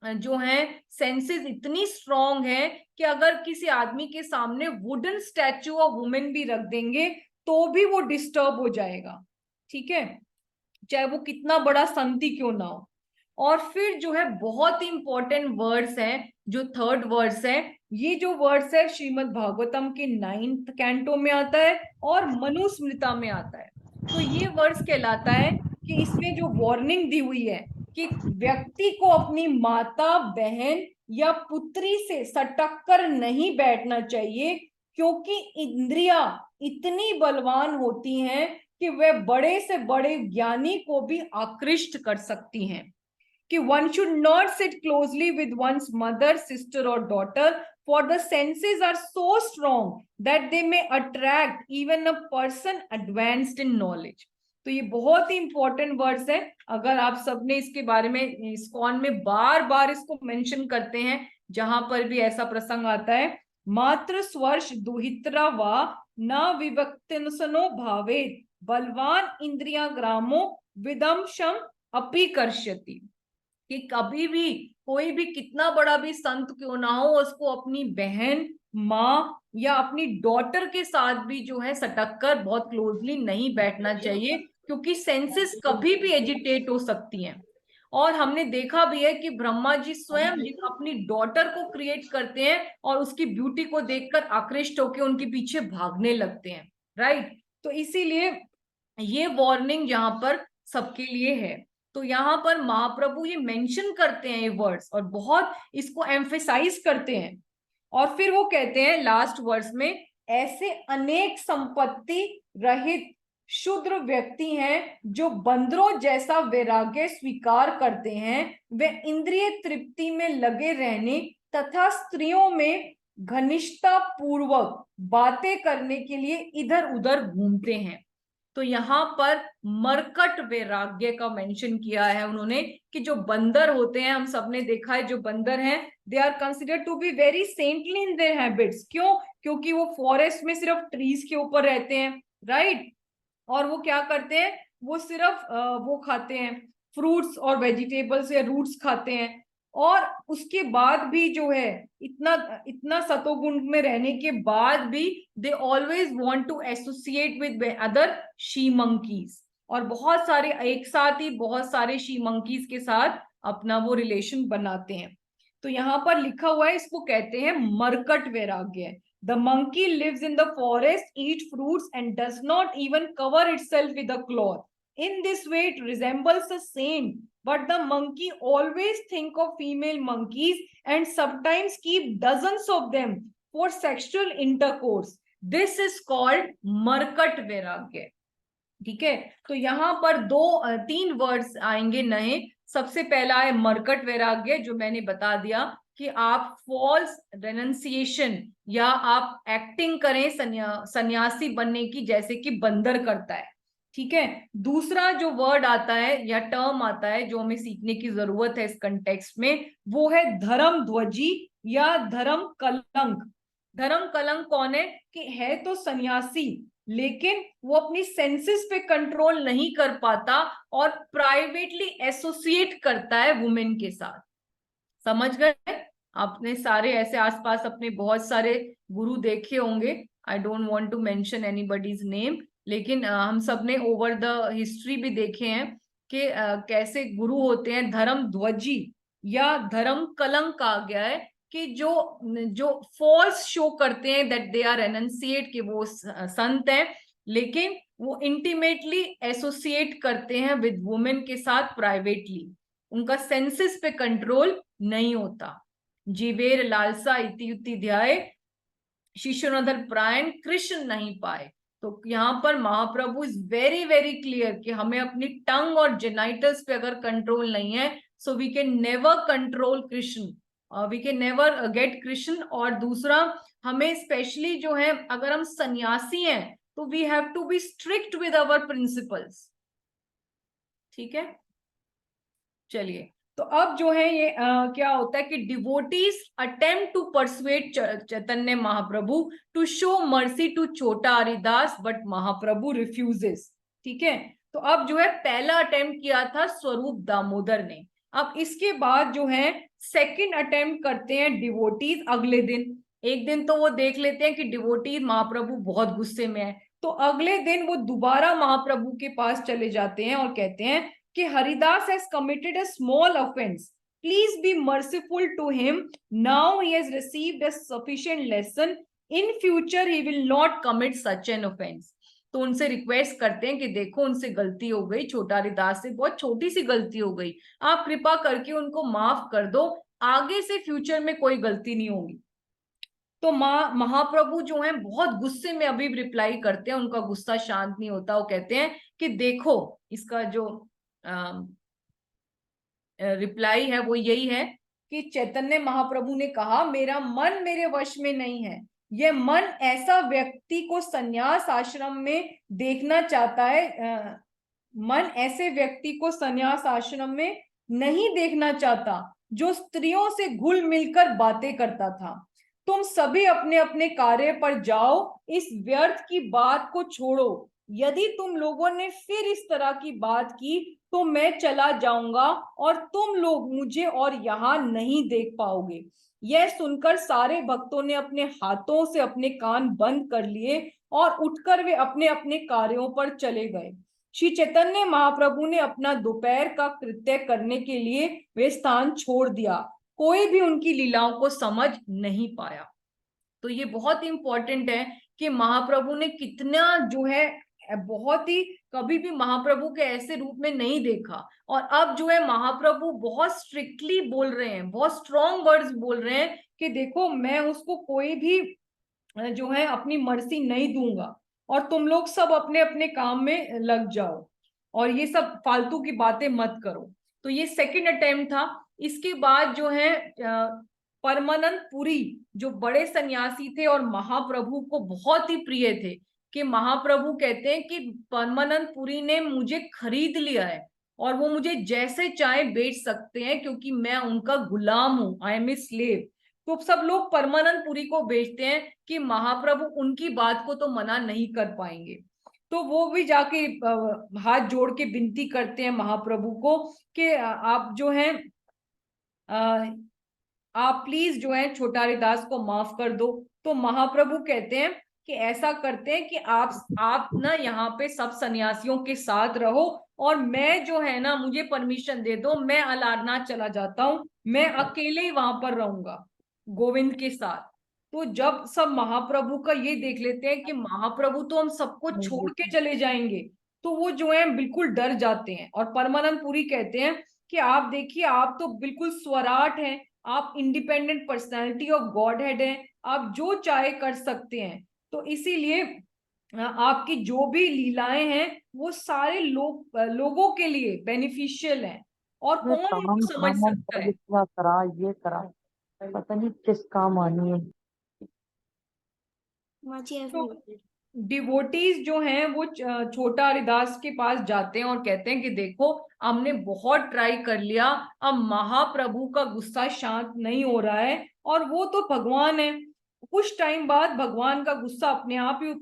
Speaker 1: जो है सेंसेस इतनी स्ट्रॉन्ग है कि अगर किसी आदमी के सामने वुडन स्टैचू ऑफ वुमेन भी रख देंगे तो भी वो डिस्टर्ब हो जाएगा। ठीक है, चाहे वो कितना बड़ा संत ही क्यों ना हो। और फिर जो है बहुत ही इंपॉर्टेंट वर्ड्स है, जो 3rd वर्ड्स है, ये जो वर्ड्स है श्रीमद् भागवतम के 9th कैंटो में आता है और मनुस्मृता में आता है। तो ये वर्ड्स कहलाता है कि इसमें जो वार्निंग दी हुई है कि व्यक्ति को अपनी माता, बहन या पुत्री से सटक कर नहीं बैठना चाहिए, क्योंकि इंद्रियां इतनी बलवान होती हैं कि वे बड़े से बड़े ज्ञानी को भी आकृष्ट कर सकती हैं। कि one should not sit closely with one's mother, sister or daughter, for the senses are so strong that they may attract even a person advanced in knowledge। तो ये बहुत ही इंपॉर्टेंट वर्ड्स है, अगर आप सबने इसके बारे में इस्कॉन में बार बार इसको मेंशन करते हैं, जहां पर भी ऐसा प्रसंग आता है, मात्र स्वर्श दुहित्रा वा न विभक्तिनसनो भावेत बलवान इंद्रिया ग्रामो विदंशम अपि कर्ष्यति। कि कभी भी कोई भी कितना बड़ा भी संत क्यों ना हो, उसको अपनी बहन, माँ या अपनी डॉटर के साथ भी जो है सटक कर बहुत क्लोजली नहीं बैठना चाहिए, क्योंकि सेंसेस कभी भी एजिटेट हो सकती हैं। और हमने देखा भी है कि ब्रह्मा जी स्वयं अपनी डॉटर को क्रिएट करते हैं और उसकी ब्यूटी को देखकर आकृष्ट होकर उनके पीछे भागने लगते हैं, राइट। तो इसीलिए ये वार्निंग यहाँ पर सबके लिए है। तो यहाँ पर महाप्रभु ये मेंशन करते हैं ये वर्ड्स और बहुत इसको एम्फेसाइज करते हैं। और फिर वो कहते हैं लास्ट वर्स में, ऐसे अनेक संपत्ति रहित शूद्र व्यक्ति हैं जो बंदरों जैसा वैराग्य स्वीकार करते हैं, वे इंद्रिय तृप्ति में लगे रहने तथा स्त्रियों में घनिष्ठता पूर्वक बातें करने के लिए इधर उधर घूमते हैं। तो यहाँ पर मरकट वैराग्य का मेंशन किया है उन्होंने, कि जो बंदर होते हैं, हम सबने देखा है जो बंदर हैं, they are considered to be very saintly in their habits. क्यों? क्योंकि वो फॉरेस्ट में सिर्फ ट्रीज के ऊपर रहते हैं, राइट। और वो क्या करते हैं, वो सिर्फ वो खाते हैं, फ्रूट्स और वेजिटेबल्स या रूट्स खाते हैं, और उसके बाद भी जो है इतना इतना सतोगुण में रहने के बाद भी they always want to associate with other she monkeys, और बहुत सारे एक साथ ही बहुत सारे शी मंकीज के साथ अपना वो रिलेशन बनाते हैं। तो यहाँ पर लिखा हुआ है, इसको कहते हैं मरकट वैराग्य। The monkey lives in the forest, eat fruits and does not even cover itself with a cloth. In this way, it resembles a saint, but the monkey always think of female monkeys and sometimes keep dozens of them for sexual intercourse. This is called मरकट वैराग्य। ठीक है, तो यहाँ पर तीन words आएंगे नए। सबसे पहला है मरकट वैराग्य, जो मैंने बता दिया कि आप फॉल्स रेनंसिएशन या आप एक्टिंग करें सन्यासी बनने की, जैसे कि बंदर करता है। ठीक है, दूसरा जो वर्ड आता है या टर्म आता है जो हमें सीखने की जरूरत है इस कंटेक्स्ट में, वो है धर्म ध्वजी या धर्म कलंक। धर्म कलंक कौन है कि है तो सन्यासी, लेकिन वो अपनी सेंसेस पे कंट्रोल नहीं कर पाता और प्राइवेटली एसोसिएट करता है वुमेन के साथ। समझ गए? आपने सारे ऐसे आसपास अपने बहुत सारे गुरु देखे होंगे। I don't want to mention anybody's name, लेकिन हम सब ने ओवर द हिस्ट्री भी देखे हैं कि कैसे गुरु होते हैं धर्म ध्वजी या धर्म कलंक आ गया है कि जो फॉल्स शो करते हैं दैट दे आर एनंसिएट कि वो संत हैं, लेकिन वो इंटीमेटली एसोसिएट करते हैं विद वुमेन के साथ प्राइवेटली। उनका सेंसेस पे कंट्रोल नहीं होता। जीवेर लालसा इति उति ध्याय शिशुनधर प्रायण कृष्ण नहीं पाए। तो यहाँ पर महाप्रभु इज वेरी वेरी क्लियर कि हमें अपनी टंग और जेनाइटल्स पे अगर कंट्रोल नहीं है, so we can never control Krishna, we can never get Krishna. और दूसरा, हमें स्पेशली जो है अगर हम सन्यासी हैं तो we have to be strict with our principles. ठीक है, चलिए, तो अब जो है ये क्या होता है कि devotees attempt to persuade Chaitanya Mahaprabhu to show mercy to Chhota Haridas, but Mahaprabhu refuses. ठीक है, तो अब जो है पहला अटेम्प्ट किया था स्वरूप दामोदर ने। अब इसके बाद जो है सेकंड अटेम्प्ट करते हैं डिवोटीज अगले दिन। एक दिन तो वो देख लेते हैं कि डिवोटीज महाप्रभु बहुत गुस्से में है, तो अगले दिन वो दोबारा महाप्रभु के पास चले जाते हैं और कहते हैं कि Haridas has committed a small offense. Please be merciful to him. Now he has received a sufficient lesson. In future he will not commit such an offense. तो उनसे रिक्वेस्ट करते हैं कि देखो उनसे गलती हो गई, छोटा हरिदास से बहुत छोटी सी गलती हो गई, आप कृपा करके उनको माफ कर दो, आगे से फ्यूचर में कोई गलती नहीं होगी। तो महाप्रभु जो है बहुत गुस्से में अभी रिप्लाई करते हैं, उनका गुस्सा शांत नहीं होता। वो कहते हैं कि देखो, इसका जो रिप्लाई है वो यही है कि चैतन्य महाप्रभु ने कहा मेरा मन मेरे वश में नहीं है। यह मन ऐसा व्यक्ति को संन्यास आश्रम में देखना चाहता है, मन ऐसे व्यक्ति को संन्यास आश्रम में नहीं देखना चाहता जो स्त्रियों से घुल मिलकर बातें करता था। तुम सभी अपने अपने कार्य पर जाओ, इस व्यर्थ की बात को छोड़ो। यदि तुम लोगों ने फिर इस तरह की बात की तो मैं चला जाऊंगा और तुम लोग मुझे और यहाँ नहीं देख पाओगे। यह सुनकर सारे भक्तों ने अपने हाथों से अपने कान बंद कर लिए और उठकर वे अपने अपने कार्यों पर चले गए। श्री चैतन्य महाप्रभु ने अपना दोपहर का कृत्य करने के लिए वे स्थान छोड़ दिया। कोई भी उनकी लीलाओं को समझ नहीं पाया। तो ये बहुत इंपॉर्टेंट है कि महाप्रभु ने कितना जो है बहुत ही, कभी भी महाप्रभु के ऐसे रूप में नहीं देखा। और अब जो है महाप्रभु बहुत स्ट्रिक्टली बोल रहे हैं, बहुत स्ट्रॉन्ग वर्ड्स बोल रहे हैं कि देखो मैं उसको कोई भी जो है अपनी मर्जी नहीं दूंगा और तुम लोग सब अपने अपने काम में लग जाओ और ये सब फालतू की बातें मत करो। तो ये सेकंड अटेम्प्ट था। इसके बाद जो है परमानंद पुरी जो बड़े सन्यासी थे और महाप्रभु को बहुत ही प्रिय थे, कि महाप्रभु कहते हैं कि परमानंद पुरी ने मुझे खरीद लिया है और वो मुझे जैसे चाहे बेच सकते हैं क्योंकि मैं उनका गुलाम हूं, आई एम ए स्लेव। तो सब लोग परमानंद पुरी को बेचते हैं कि महाप्रभु उनकी बात को तो मना नहीं कर पाएंगे। तो वो भी जाके हाथ जोड़ के विनती करते हैं महाप्रभु को कि आप जो हैं आप प्लीज जो है छोटा हरिदास को माफ कर दो। तो महाप्रभु कहते हैं कि ऐसा करते हैं कि आप ना यहाँ पे सब सन्यासियों के साथ रहो, और मैं जो है ना, मुझे परमिशन दे दो, मैं अलारनाथ चला जाता हूँ, मैं अकेले ही वहां पर रहूंगा गोविंद के साथ। तो जब सब महाप्रभु का ये देख लेते हैं कि महाप्रभु तो हम सबको छोड़ के चले जाएंगे, तो वो जो है बिल्कुल डर जाते हैं। और परमानंद पुरी कहते हैं कि आप देखिए, आप तो बिल्कुल स्वराट हैं, आप independent personality of God head है, आप जो चाहे कर सकते हैं। तो इसीलिए आपकी जो भी लीलाएं हैं वो सारे लोगों के लिए बेनिफिशियल हैं, और कौन इनको समझ सकता है।
Speaker 2: करा ये करा, पता नहीं किस काम आनी है।
Speaker 3: माँ जी
Speaker 1: तो डिवोटीज जो हैं वो छोटा हरिदास के पास जाते हैं और कहते हैं कि देखो, हमने बहुत ट्राई कर लिया, अब महाप्रभु का गुस्सा शांत नहीं हो रहा है, और वो तो भगवान है, कुछ टाइम बाद भगवान का गुस्सा अपने आप ही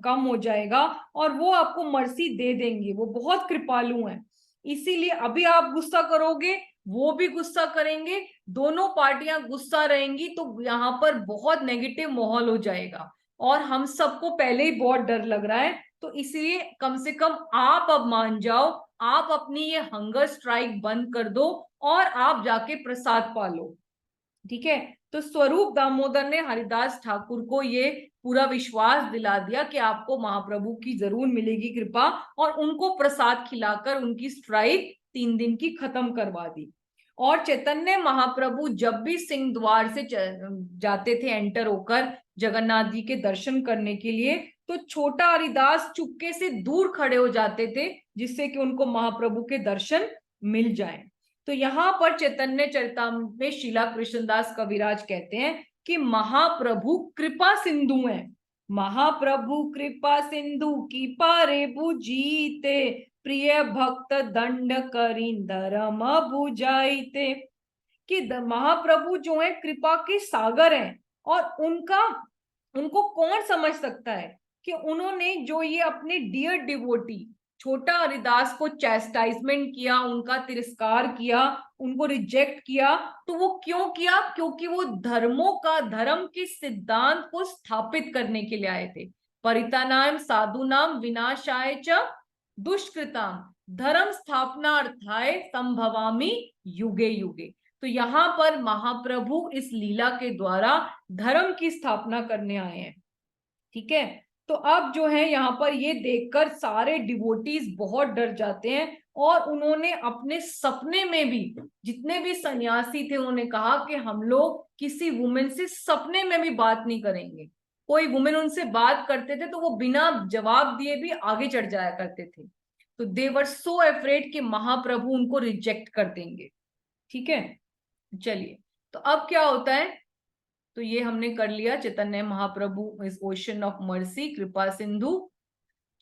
Speaker 1: कम हो जाएगा और वो आपको मर्सी दे देंगे, वो बहुत कृपालु हैं। इसीलिए अभी आप गुस्सा करोगे, वो भी गुस्सा करेंगे, दोनों पार्टियां गुस्सा रहेंगी, तो यहाँ पर बहुत नेगेटिव माहौल हो जाएगा, और हम सबको पहले ही बहुत डर लग रहा है। तो इसलिए कम से कम आप अब मान जाओ, आप अपनी ये हंगर स्ट्राइक बंद कर दो और आप जाके प्रसाद पालो। ठीक है। तो स्वरूप दामोदर ने हरिदास ठाकुर को ये पूरा विश्वास दिला दिया कि आपको महाप्रभु की जरूर मिलेगी कृपा, और उनको प्रसाद खिलाकर उनकी स्ट्राइक 3 दिन की खत्म करवा दी। और चैतन्य महाप्रभु जब भी सिंह द्वार से जाते थे एंटर होकर जगन्नाथ जी के दर्शन करने के लिए, तो छोटा हरिदास चुपके से दूर खड़े हो जाते थे, जिससे कि उनको महाप्रभु के दर्शन मिल जाएं। तो यहाँ पर चैतन्य चरितामृत में शीला कृष्णदास कविराज कहते हैं कि महाप्रभु कृपा सिंधु हैं, महाप्रभु कृपा सिंधु की पारे बुझीते, प्रिय भक्त दंड करिंदरम बुझाइते। कि महाप्रभु जो है कृपा के सागर हैं, और उनको कौन समझ सकता है कि उन्होंने जो ये अपने डियर डिवोटी छोटा हरिदास को चैस्टाइजमेंट किया, उनका तिरस्कार किया, उनको रिजेक्ट किया, तो वो क्यों किया? क्योंकि वो धर्म के सिद्धांत को स्थापित करने के लिए आए थे। परितानाम साधुनाम विनाशाय च दुष्कृताम धर्म स्थापनार्थाय संभवामि युगे युगे। तो यहाँ पर महाप्रभु इस लीला के द्वारा धर्म की स्थापना करने आए हैं। ठीक है। तो अब जो है यहाँ पर ये देखकर सारे डिवोटीज बहुत डर जाते हैं, और उन्होंने अपने सपने में भी, जितने भी सन्यासी थे, उन्होंने कहा कि हम लोग किसी वुमेन से सपने में भी बात नहीं करेंगे। कोई वुमेन उनसे बात करते थे तो वो बिना जवाब दिए भी आगे चढ़ जाया करते थे। तो दे वर सो अफ्रेड कि महाप्रभु उनको रिजेक्ट कर देंगे। ठीक है। चलिए, तो अब क्या होता है? तो ये हमने कर लिया, Chaitanya Mahaprabhu is ocean of mercy, कृपा सिंधु।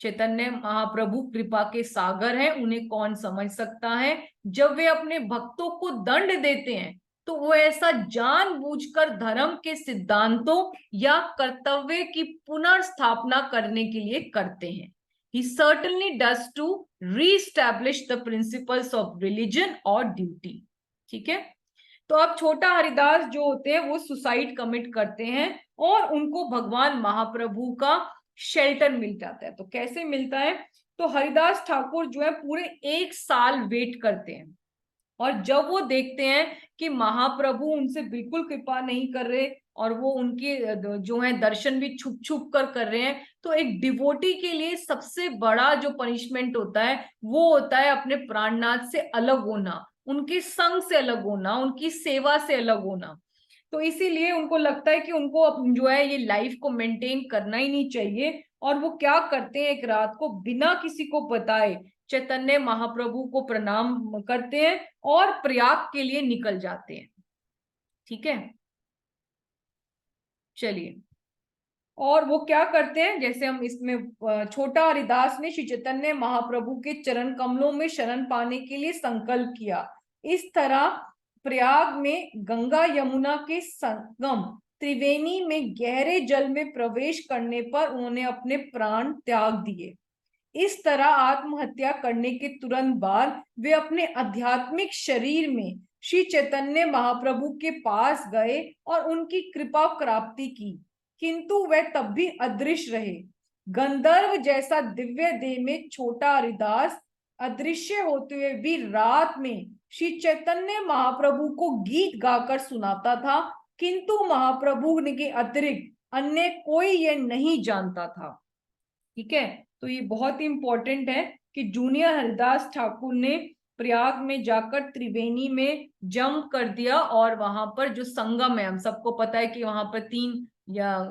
Speaker 1: चैतन्य महाप्रभु कृपा के सागर हैं, उन्हें कौन समझ सकता है। जब वे अपने भक्तों को दंड देते हैं तो वो ऐसा जानबूझकर धर्म के सिद्धांतों या कर्तव्य की पुनर्स्थापना करने के लिए करते हैं। He certainly does to re-establish the principles of religion or duty. ठीक है। तो अब छोटा हरिदास जो होते हैं वो सुसाइड कमिट करते हैं, और उनको भगवान महाप्रभु का शेल्टर मिल जाता है। तो कैसे मिलता है? तो हरिदास ठाकुर जो है पूरे 1 साल वेट करते हैं, और जब वो देखते हैं कि महाप्रभु उनसे बिल्कुल कृपा नहीं कर रहे, और वो उनके जो है दर्शन भी छुप छुप कर रहे हैं, तो एक डिवोटी के लिए सबसे बड़ा जो पनिशमेंट होता है वो होता है अपने प्राणनाथ से अलग होना, उनके संग से अलग होना, उनकी सेवा से अलग होना। तो इसीलिए उनको लगता है कि उनको जो है ये लाइफ को मेंटेन करना ही नहीं चाहिए, और वो क्या करते हैं, एक रात को बिना किसी को बताए चैतन्य महाप्रभु को प्रणाम करते हैं और प्रयाग के लिए निकल जाते हैं। ठीक है। चलिए, और वो क्या करते हैं, जैसे हम इसमें छोटा हरिदास ने श्री चैतन्य महाप्रभु के चरण कमलों में शरण पाने के लिए संकल्प किया। इस तरह प्रयाग में गंगा यमुना के संगम त्रिवेणी में गहरे जल में प्रवेश करने पर उन्होंने अपने प्राण त्याग दिए। इस तरह आत्महत्या करने के तुरंत बाद वे अपने आध्यात्मिक शरीर में श्री चैतन्य महाप्रभु के पास गए और उनकी कृपा प्राप्ति की, किंतु वे तब भी अदृश्य रहे। गंधर्व जैसा दिव्य देह में छोटा हरिदास अदृश्य होते हुए भी रात में श्री चैतन्य महाप्रभु को गीत गाकर सुनाता था, किंतु महाप्रभु के अतिरिक्त अन्य कोई ये नहीं जानता था। ठीक है, तो ये बहुत ही इंपॉर्टेंट है कि जूनियर हरिदास ठाकुर ने प्रयाग में जाकर त्रिवेणी में जंप कर दिया और वहां पर जो संगम है, हम सबको पता है कि वहां पर 3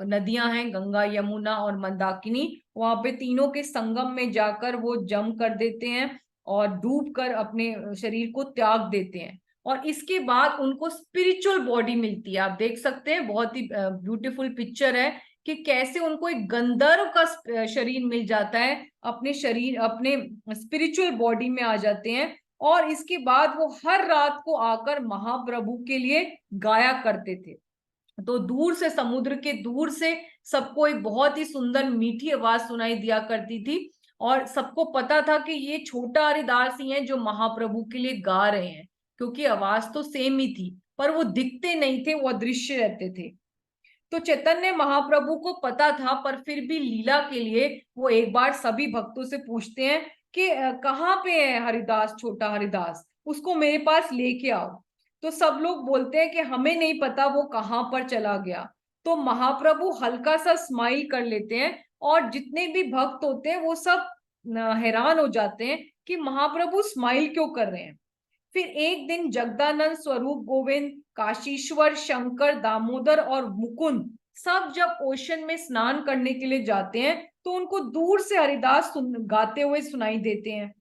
Speaker 1: नदियां हैं, गंगा, यमुना और मंदाकिनी, वहां पे तीनों के संगम में जाकर वो जंप कर देते हैं और डूब कर अपने शरीर को त्याग देते हैं। और इसके बाद उनको स्पिरिचुअल बॉडी मिलती है। आप देख सकते हैं, बहुत ही ब्यूटीफुल पिक्चर है कि कैसे उनको एक गंधर्व का शरीर मिल जाता है, अपने शरीर, अपने स्पिरिचुअल बॉडी में आ जाते हैं। और इसके बाद वो हर रात को आकर महाप्रभु के लिए गाया करते थे। तो दूर से, समुद्र के दूर से सबको एक बहुत ही सुंदर मीठी आवाज सुनाई दिया करती थी और सबको पता था कि ये छोटा हरिदास ही है जो महाप्रभु के लिए गा रहे हैं, क्योंकि आवाज तो सेम ही थी, पर वो दिखते नहीं थे, वो अदृश्य रहते थे। तो चैतन्य महाप्रभु को पता था, पर फिर भी लीला के लिए वो एक बार सभी भक्तों से पूछते हैं कि कहाँ पे है हरिदास, छोटा हरिदास, उसको मेरे पास लेके आओ। तो सब लोग बोलते हैं कि हमें नहीं पता वो कहाँ पर चला गया। तो महाप्रभु हल्का सा स्माइल कर लेते हैं और जितने भी भक्त होते हैं वो सब हैरान हो जाते हैं कि महाप्रभु स्माइल क्यों कर रहे हैं। फिर एक दिन जगदानंद, स्वरूप गोविंद, काशीश्वर, शंकर, दामोदर और मुकुंद सब जब ओशन में स्नान करने के लिए जाते हैं तो उनको दूर से हरिदास गाते हुए सुनाई देते हैं।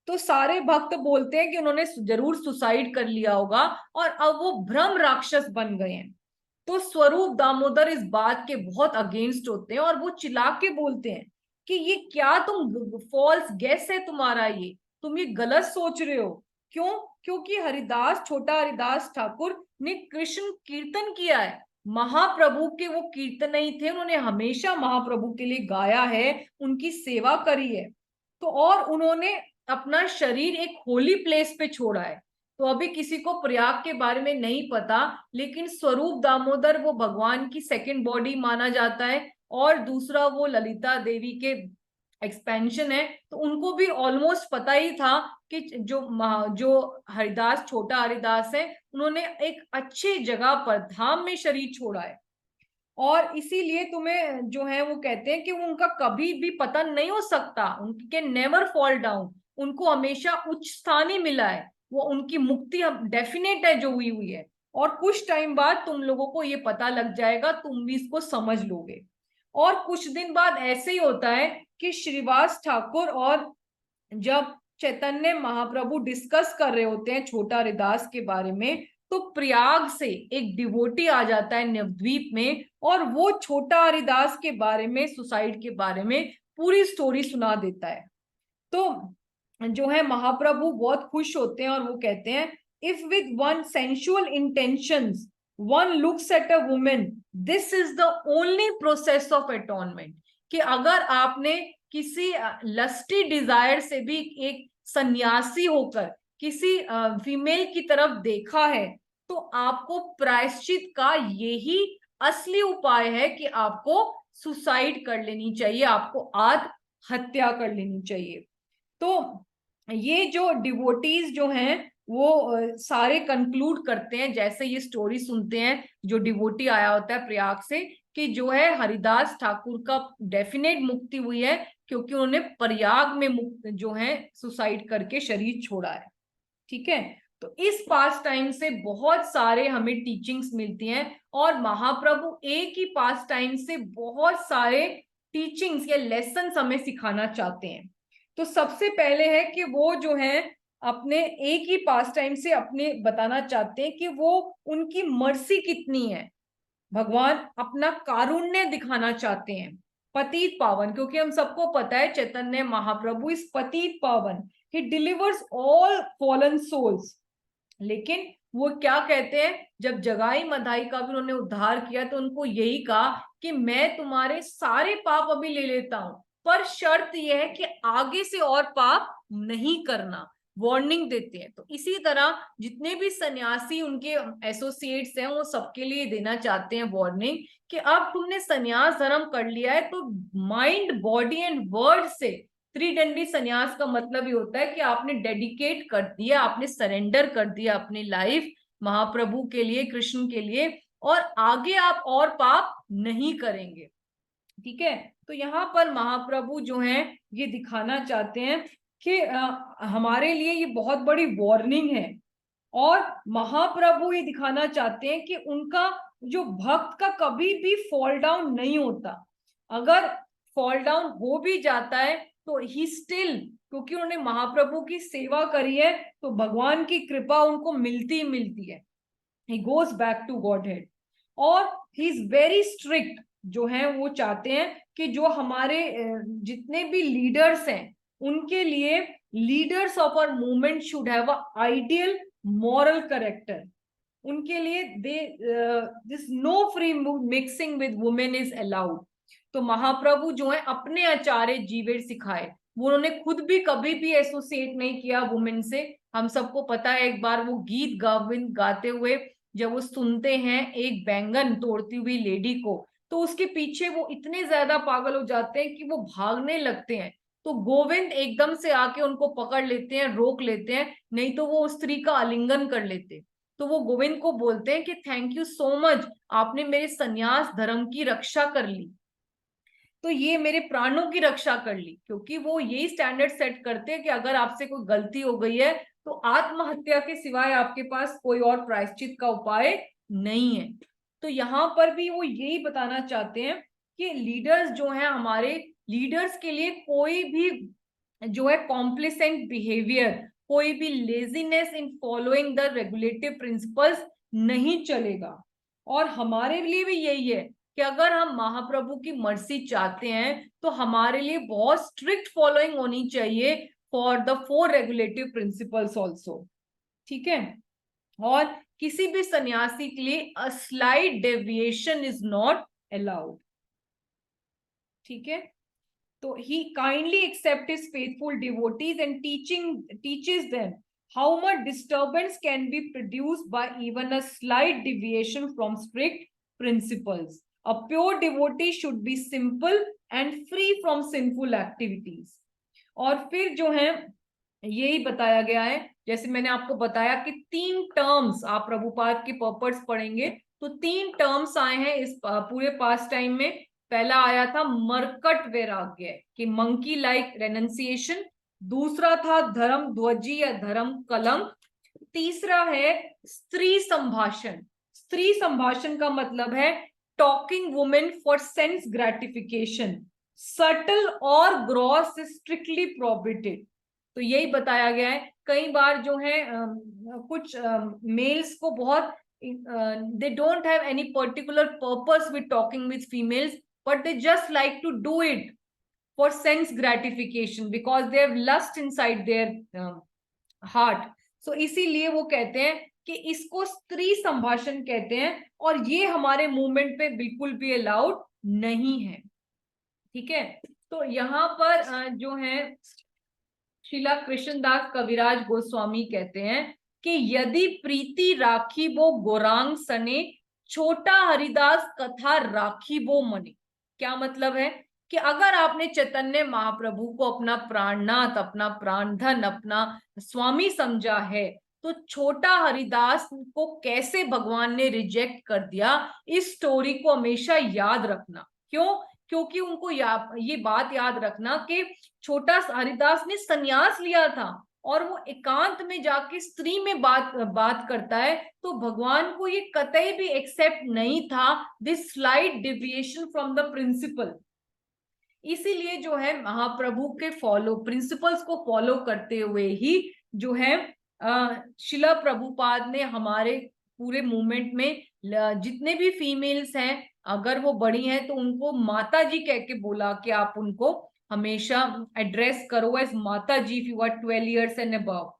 Speaker 1: तो सारे भक्त बोलते हैं कि उन्होंने जरूर सुसाइड कर लिया होगा और अब वो भ्रम राक्षस बन गए हैं। तो स्वरूप दामोदर इस बात के बहुत अगेंस्ट होते हैं और वो चिल्ला के बोलते हैं कि ये क्या तुम फॉल्स गेस है तुम्हारा, ये तुम ये गलत सोच रहे हो। क्यों? क्योंकि हरिदास, छोटा हरिदास ठाकुर ने कृष्ण कीर्तन किया है, महाप्रभु के वो कीर्तन नहीं थे, उन्होंने हमेशा महाप्रभु के लिए गाया है, उनकी सेवा करी है। तो और उन्होंने अपना शरीर एक होली प्लेस पे छोड़ा है। तो अभी किसी को प्रयाग के बारे में नहीं पता, लेकिन स्वरूप दामोदर वो भगवान की सेकंड बॉडी माना जाता है और दूसरा वो ललिता देवी के एक्सपेंशन है। तो उनको भी ऑलमोस्ट पता ही था कि जो हरिदास, छोटा हरिदास है, उन्होंने एक अच्छी जगह पर धाम में शरीर छोड़ा है। और इसीलिए तुम्हें जो है वो कहते हैं कि वो उनका कभी भी पतन नहीं हो सकता, उनके नेवर फॉल डाउन, उनको हमेशा उच्च स्थान ही मिला है, वो उनकी मुक्ति डेफिनेट है जो हुई है। और कुछ टाइम बाद तुम लोगों को ये पता लग जाएगा, तुम भी इसको समझ लोगे। और कुछ दिन बाद ऐसे ही होता है कि श्रीवास ठाकुर और जब चैतन्य महाप्रभु डिस्कस कर रहे होते हैं छोटा हरिदास के बारे में, तो प्रयाग से एक डिवोटी आ जाता है नवद्वीप में और वो छोटा हरिदास के बारे में, सुसाइड के बारे में पूरी स्टोरी सुना देता है। तो जो है महाप्रभु बहुत खुश होते हैं और वो कहते हैं, if with one sensual intentions one looks at a women, this is the only process of atonement. कि अगर आपने किसी लस्टी डिजायर से भी एक सन्यासी होकर किसी फीमेल की तरफ देखा है, तो आपको प्रायश्चित का यही असली उपाय है कि आपको सुसाइड कर लेनी चाहिए, आपको आत्महत्या कर लेनी चाहिए। तो ये जो डिवोटीज जो हैं वो सारे कंक्लूड करते हैं, जैसे ये स्टोरी सुनते हैं, जो डिवोटी आया होता है प्रयाग से, कि जो है हरिदास ठाकुर का डेफिनेट मुक्ति हुई है, क्योंकि उन्होंने प्रयाग में जो है सुसाइड करके शरीर छोड़ा है। ठीक है, तो इस पास टाइम से बहुत सारे हमें टीचिंग्स मिलती हैं और महाप्रभु एक ही पास टाइम से बहुत सारे टीचिंग्स या लेसन हमें सिखाना चाहते हैं। तो सबसे पहले है कि वो जो है अपने एक ही पास टाइम से अपने बताना चाहते हैं कि वो उनकी मर्सी कितनी है, भगवान अपना कारुण्य दिखाना चाहते हैं। पतित पावन, क्योंकि हम सबको पता है चैतन्य महाप्रभु इस पतित पावन, he delivers all fallen souls. लेकिन वो क्या कहते हैं, जब जगाई मधाई का भी उन्होंने उद्धार किया तो उनको यही कहा कि मैं तुम्हारे सारे पाप अभी ले लेता हूं, पर शर्त यह है कि आगे से और पाप नहीं करना, वार्निंग देते हैं। तो इसी तरह जितने भी सन्यासी उनके एसोसिएट्स हैं वो सबके लिए देना चाहते हैं वार्निंग कि अब तुमने सन्यास धर्म कर लिया है तो माइंड, बॉडी एंड वर्ड से, त्रिदंडी सन्यास का मतलब ये होता है कि आपने डेडिकेट कर दिया, आपने सरेंडर कर दिया अपनी लाइफ महाप्रभु के लिए, कृष्ण के लिए, और आगे आप और पाप नहीं करेंगे। ठीक है, तो यहाँ पर महाप्रभु जो हैं ये दिखाना चाहते हैं कि हमारे लिए ये बहुत बड़ी वार्निंग है, और महाप्रभु ये दिखाना चाहते हैं कि उनका जो भक्त का कभी भी फॉल डाउन नहीं होता। अगर फॉल डाउन हो भी जाता है तो ही स्टिल, क्योंकि उन्होंने महाप्रभु की सेवा करी है तो भगवान की कृपा उनको मिलती ही मिलती है। he goes back to Godhead, और he is very strict, जो है वो चाहते हैं कि जो हमारे जितने भी लीडर्स हैं उनके लिए, leaders of our movement should have a ideal moral character. उनके लिए this no free mixing with women is allowed. तो महाप्रभु जो है अपने आचार्य जीवेर सिखाए, वो उन्होंने खुद भी कभी भी एसोसिएट नहीं किया वुमेन से। हम सबको पता है, एक बार वो गीत गोविंद गाते हुए जब वो सुनते हैं एक बैंगन तोड़ती हुई लेडी को, तो उसके पीछे वो इतने ज्यादा पागल हो जाते हैं कि वो भागने लगते हैं। तो गोविंद एकदम से आके उनको पकड़ लेते हैं, रोक लेते हैं, नहीं तो वो उस स्त्री का आलिंगन कर लेते। तो वो गोविंद को बोलते हैं कि थैंक यू सो मच, आपने मेरे सन्यास धर्म की रक्षा कर ली, तो ये मेरे प्राणों की रक्षा कर ली। क्योंकि वो यही स्टैंडर्ड सेट करते हैं कि अगर आपसे कोई गलती हो गई है तो आत्महत्या के सिवाय आपके पास कोई और प्रायश्चित का उपाय नहीं है। तो यहाँ पर भी वो यही बताना चाहते हैं कि लीडर्स जो हैं, हमारे लीडर्स के लिए कोई भी जो है कॉम्प्लिसेंट बिहेवियर, कोई भी laziness in following the regulative principles नहीं चलेगा। और हमारे लिए भी यही है कि अगर हम महाप्रभु की मर्सी चाहते हैं तो हमारे लिए बहुत स्ट्रिक्ट फॉलोइंग होनी चाहिए for the 4 regulative principles also. ठीक है, और किसी भी सन्यासी के लिए a slight deviation is not allowed. ठीक है, तो he kindly accept his faithful devotees and teaches them how much disturbance can be produced by even a slight deviation from strict principles. A pure devotee should be simple and free from sinful activities. और फिर जो है यही बताया गया है, जैसे मैंने आपको बताया कि 3 टर्म्स आप प्रभुपाद के पर्पस पढ़ेंगे तो 3 टर्म्स आए हैं इस पूरे पास टाइम में। पहला आया था मरकट वैराग्य, कि मंकी लाइक रेनंसिएशन। दूसरा था धर्म ध्वजी या धर्म कलंक। तीसरा है स्त्री संभाषण। स्त्री संभाषण का मतलब है talking women for sense gratification, subtle और ग्रॉस स्ट्रिक्टली प्रोहिबिटेड। तो यही बताया गया है। कई बार जो है कुछ मेल्स को बहुत they don't have any particular purpose with talking with females, but they just like to do it for sense gratification because they have lust inside their heart. So इसीलिए वो कहते हैं कि इसको स्त्री संभाषण कहते हैं, और ये हमारे मूवमेंट पे बिल्कुल भी अलाउड नहीं है। ठीक है, तो यहाँ पर जो है श्रीला कृष्णदास कविराज गोस्वामी कहते हैं कि यदि प्रीति राखी वो गौरांग सने, छोटा हरिदास कथा राखी वो मने। क्या मतलब है कि अगर आपने चैतन्य महाप्रभु को अपना प्राणनाथ, अपना प्राणधन, अपना स्वामी समझा है, तो छोटा हरिदास को कैसे भगवान ने रिजेक्ट कर दिया, इस स्टोरी को हमेशा याद रखना। क्यों? क्योंकि उनको ये बात याद रखना कि छोटा हरिदास ने सन्यास लिया था और वो एकांत में जाके स्त्री में बात करता है, तो भगवान को ये कतई भी एक्सेप्ट नहीं था this slight deviation from the principle. इसीलिए जो है महाप्रभु के प्रिंसिपल्स को फॉलो करते हुए ही जो है शिला प्रभुपाद ने हमारे पूरे मूवमेंट में जितने भी फीमेल्स हैं, अगर वो बड़ी हैं तो उनको माता जी कह के बोला कि आप उनको हमेशा एड्रेस करो एज माता जी if you are 12 years and above.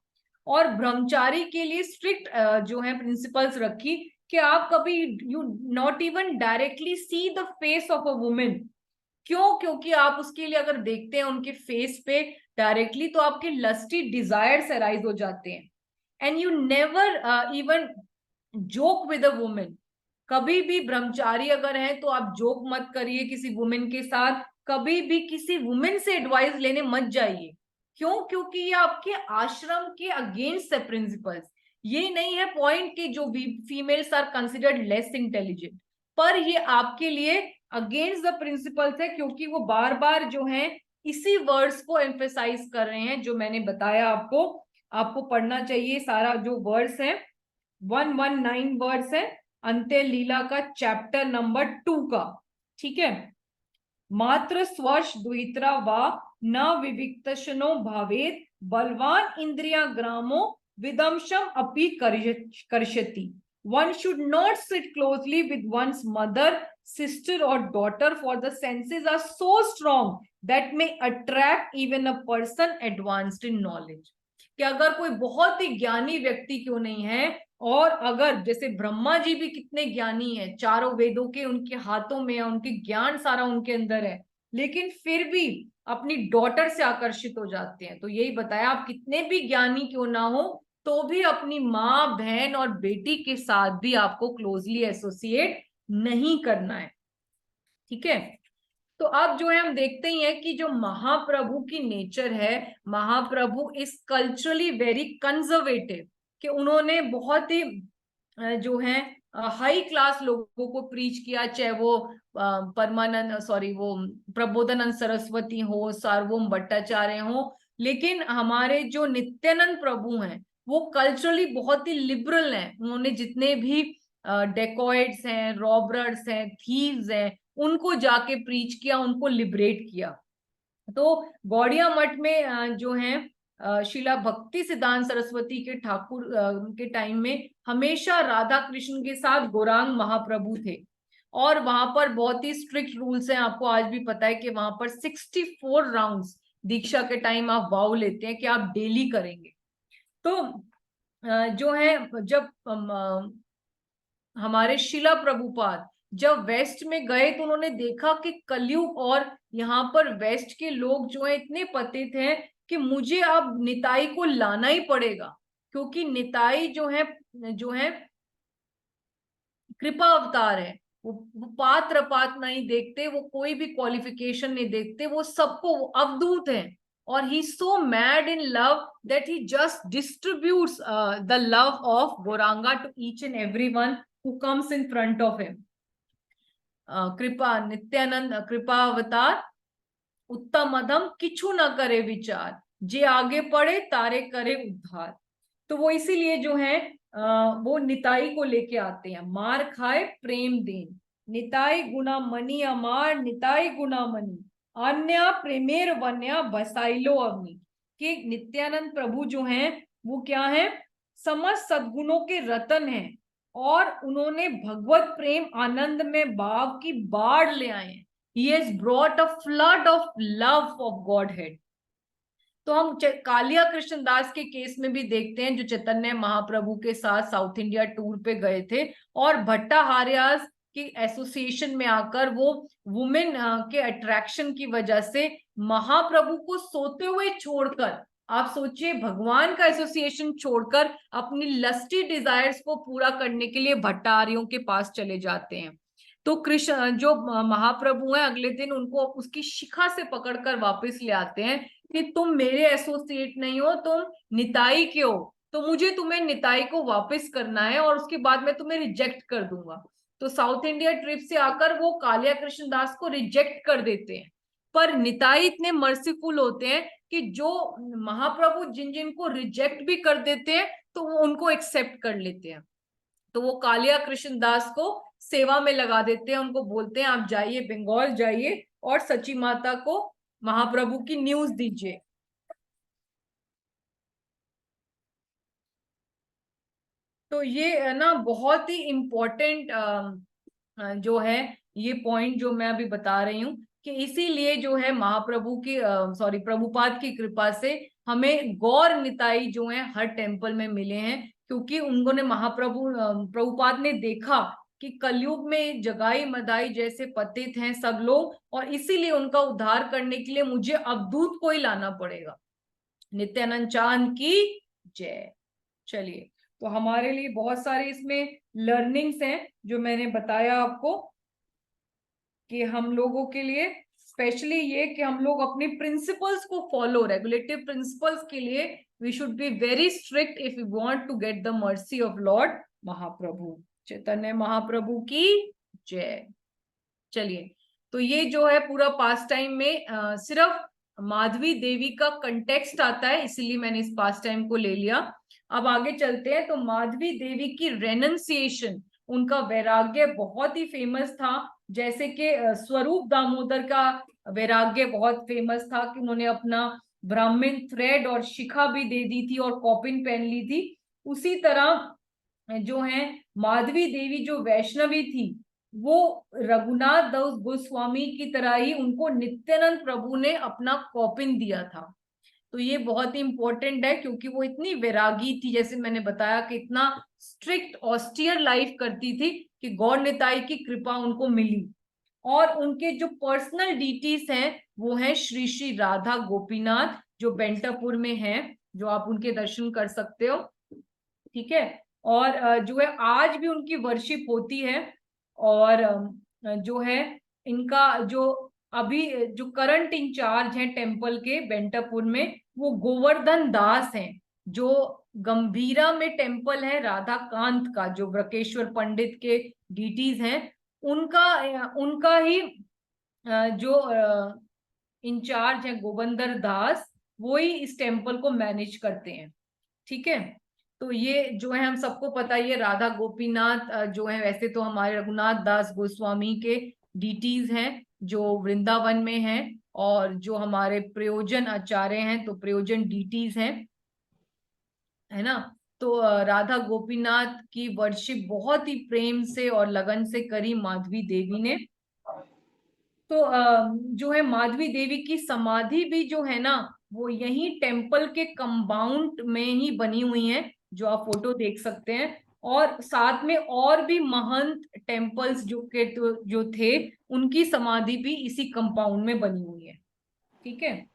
Speaker 1: और ब्रह्मचारी के लिए स्ट्रिक्ट जो है प्रिंसिपल्स रखी कि आप कभी you not even directly C the face of a women, क्यों? क्योंकि आप उसके लिए अगर देखते हैं उनके फेस पे डायरेक्टली, तो आपके लस्टी डिजायर्स अराइज हो जाते हैं। And you never even joke with a women. कभी भी ब्रह्मचारी अगर है तो आप जोक मत करिए किसी वुमेन के साथ, कभी भी किसी वुमेन से एडवाइस लेने मत जाइए। क्यों? क्योंकि ये आपके आश्रम के अगेंस्ट है प्रिंसिपल्स। ये नहीं है पॉइंट कि जो females are considered less intelligent, पर ये आपके लिए अगेंस्ट द प्रिंसिपल्स है, क्योंकि वो बार बार जो है इसी वर्ड्स को एम्फेसाइज कर रहे हैं जो मैंने बताया आपको। आपको पढ़ना चाहिए सारा जो वर्ड्स है, 119 वर्ड्स है अंत्य लीला का चैप्टर नंबर 2 का। ठीक है। मात्र स्वर्श द्वित्रा वा न विविक्तशनो भावेत बलवान इंद्रिया ग्रामो विदंशम अपि कर्षति। One should not sit closely with one's mother, sister or daughter, for the senses are so strong that may attract even a person advanced in knowledge. कि अगर कोई बहुत ही ज्ञानी व्यक्ति क्यों नहीं है, और अगर जैसे ब्रह्मा जी भी कितने ज्ञानी है, चारों वेदों के उनके हाथों में है, उनके ज्ञान सारा उनके अंदर है, लेकिन फिर भी अपनी डॉटर से आकर्षित हो जाते हैं। तो यही बताया, आप कितने भी ज्ञानी क्यों ना हो तो भी अपनी माँ, बहन और बेटी के साथ भी आपको क्लोजली एसोसिएट नहीं करना है। ठीक है। तो अब जो है हम देखते ही हैं कि जो महाप्रभु की नेचर है, महाप्रभु इज कल्चरली वेरी कंजर्वेटिव, कि उन्होंने बहुत ही जो है हाई क्लास लोगों को प्रीच किया, चाहे वो वो प्रबोधानंद सरस्वती हो, सार्वभौम भट्टाचार्य हो। लेकिन हमारे जो नित्यानंद प्रभु हैं वो कल्चरली बहुत ही लिबरल हैं। उन्होंने जितने भी डेकॉइट्स हैं, रॉबर्स हैं, थीव्स हैं, उनको जाके प्रीच किया, उनको लिबरेट किया। तो गौड़िया मठ में जो है शिला भक्ति सिद्धांत सरस्वती के ठाकुर के टाइम में हमेशा राधा कृष्ण के साथ गौरांग महाप्रभु थे, और वहां पर बहुत ही स्ट्रिक्ट रूल्स हैं। आपको आज भी पता है कि वहां पर 64 राउंड्स दीक्षा के टाइम आप वाव लेते हैं कि आप डेली करेंगे। तो जो है जब हमारे शिला प्रभुपाद जब वेस्ट में गए तो उन्होंने देखा कि कलयुग और यहाँ पर वेस्ट के लोग जो है इतने पतित हैं कि मुझे अब निताई को लाना ही पड़ेगा, क्योंकि निताई जो है कृपा अवतार है। वो पात्र पात नहीं देखते, वो कोई भी क्वालिफिकेशन नहीं देखते, वो सबको अवधूत है। और he so mad in love that he just distributes the love of Gauranga to each and everyone who comes in front of him. कृपा नित्यानंद कृपा अवतार उत्तम अधम किछु न करे विचार, जे आगे पढ़े तारे करे उद्धार। तो वो इसीलिए जो है वो निताई को लेके आते हैं, मार खाए प्रेम देन, निताई गुना मनी अमार, निताई गुना मनी अन्य प्रेमेर वन्या बसाइलो अग्नि। कि नित्यानंद प्रभु जो हैं वो क्या है, समस्त सद्गुणों के रतन हैं, और उन्होंने भगवत प्रेम आनंद में भाव की बाढ़ ले आए हैं। He has brought a flood of love of Godhead. तो हम कालिया कृष्ण दास के केस में भी देखते हैं, जो चैतन्य महाप्रभु के साथ साउथ इंडिया टूर पे गए थे, और भट्टाहार्यास की एसोसिएशन में आकर वो वुमेन के अट्रैक्शन की वजह से महाप्रभु को सोते हुए छोड़कर, आप सोचिए, भगवान का एसोसिएशन छोड़कर अपनी लस्टी डिजायर्स को पूरा करने के लिए भट्टारियों के पास चले जाते हैं। तो कृष्ण जो महाप्रभु हैं अगले दिन उनको उसकी शिखा से पकड़कर वापस ले आते हैं कि तुम मेरे एसोसिएट नहीं हो, तुम निताई के हो, तो मुझे तुम्हें निताई को वापस करना है, और उसके बाद मैं तुम्हें रिजेक्ट कर दूंगा। तो साउथ इंडिया ट्रिप से आकर वो कालिया कृष्ण दास को रिजेक्ट कर देते हैं। पर निताई इतने मर्सीफुल होते हैं कि जो महाप्रभु जिन जिन को रिजेक्ट भी कर देते हैं तो वो उनको एक्सेप्ट कर लेते हैं। तो वो कालिया कृष्ण दास को सेवा में लगा देते हैं, उनको बोलते हैं आप जाइए बंगाल जाइए और सची माता को महाप्रभु की न्यूज दीजिए। तो ये ना बहुत ही इम्पोर्टेंट जो है ये पॉइंट जो मैं अभी बता रही हूँ, कि इसीलिए जो है महाप्रभु की प्रभुपाद की कृपा से हमें गौर निताई जो है हर टेम्पल में मिले हैं, क्योंकि उन्होंने प्रभुपाद ने देखा कि कलयुग में जगाई मदाई जैसे पतित हैं सब लोग, और इसीलिए उनका उद्धार करने के लिए मुझे अवधूत को ही लाना पड़ेगा। नित्यानंद चांद की जय। चलिए, तो हमारे लिए बहुत सारे इसमें लर्निंग्स हैं जो मैंने बताया आपको, कि हम लोगों के लिए स्पेशली ये कि हम लोग अपने प्रिंसिपल्स को फॉलो, रेगुलेटिव प्रिंसिपल्स के लिए we should be very strict if you want to get the mercy of lord Mahaprabhu. Chaitanya Mahaprabhu की जय। चलिए, तो ये जो है पूरा पास टाइम में सिर्फ माधवी देवी का कंटेक्स्ट आता है, इसीलिए मैंने इस पास टाइम को ले लिया। अब आगे चलते हैं। तो माधवी देवी की रेनंसिएशन, उनका वैराग्य बहुत ही फेमस था। जैसे कि स्वरूप दामोदर का वैराग्य बहुत फेमस था कि उन्होंने अपना ब्राह्मण थ्रेड और शिखा भी दे दी थी और कॉपिन पहन ली थी। उसी तरह जो है माधवी देवी जो वैष्णवी थी, वो रघुनाथ दास गोस्वामी की तरह ही उनको नित्यानंद प्रभु ने अपना कॉपिन दिया था। तो ये बहुत ही इंपॉर्टेंट है, क्योंकि वो इतनी वैरागी थी, जैसे मैंने बताया कि इतना स्ट्रिक्ट ऑस्टियर लाइफ करती थी कि गौर निताई की कृपा उनको मिली। और उनके जो पर्सनल डीटीज हैं वो है श्री श्री राधा गोपीनाथ, जो बेंटापुर में हैं, जो आप उनके दर्शन कर सकते हो। ठीक है, और जो है आज भी उनकी वर्शिप होती है। और जो है इनका जो अभी जो करंट इंचार्ज है टेम्पल के बेंटापुर में, वो गोवर्धन दास हैं। जो गंभीरा में टेम्पल है राधा कांत का, जो व्रकेश्वर पंडित के डीटीज हैं, उनका ही जो इंचार्ज है गोविंदर दास, वो ही इस टेम्पल को मैनेज करते हैं। ठीक है, तो ये जो है हम सबको पता ही है, राधा गोपीनाथ जो है वैसे तो हमारे रघुनाथ दास गोस्वामी के डीटीज हैं जो वृंदावन में हैं, और जो हमारे प्रयोजन आचार्य हैं तो प्रयोजन डीटीज हैं, है ना। तो राधा गोपीनाथ की वर्शिप बहुत ही प्रेम से और लगन से करी माधवी देवी ने। तो जो है माधवी देवी की समाधि भी जो है ना, वो यही टेम्पल के कंपाउंड में ही बनी हुई है, जो आप फोटो देख सकते हैं। और साथ में और भी महंत टेम्पल्स जो थे, उनकी समाधि भी इसी कंपाउंड में बनी हुई है। ठीक है,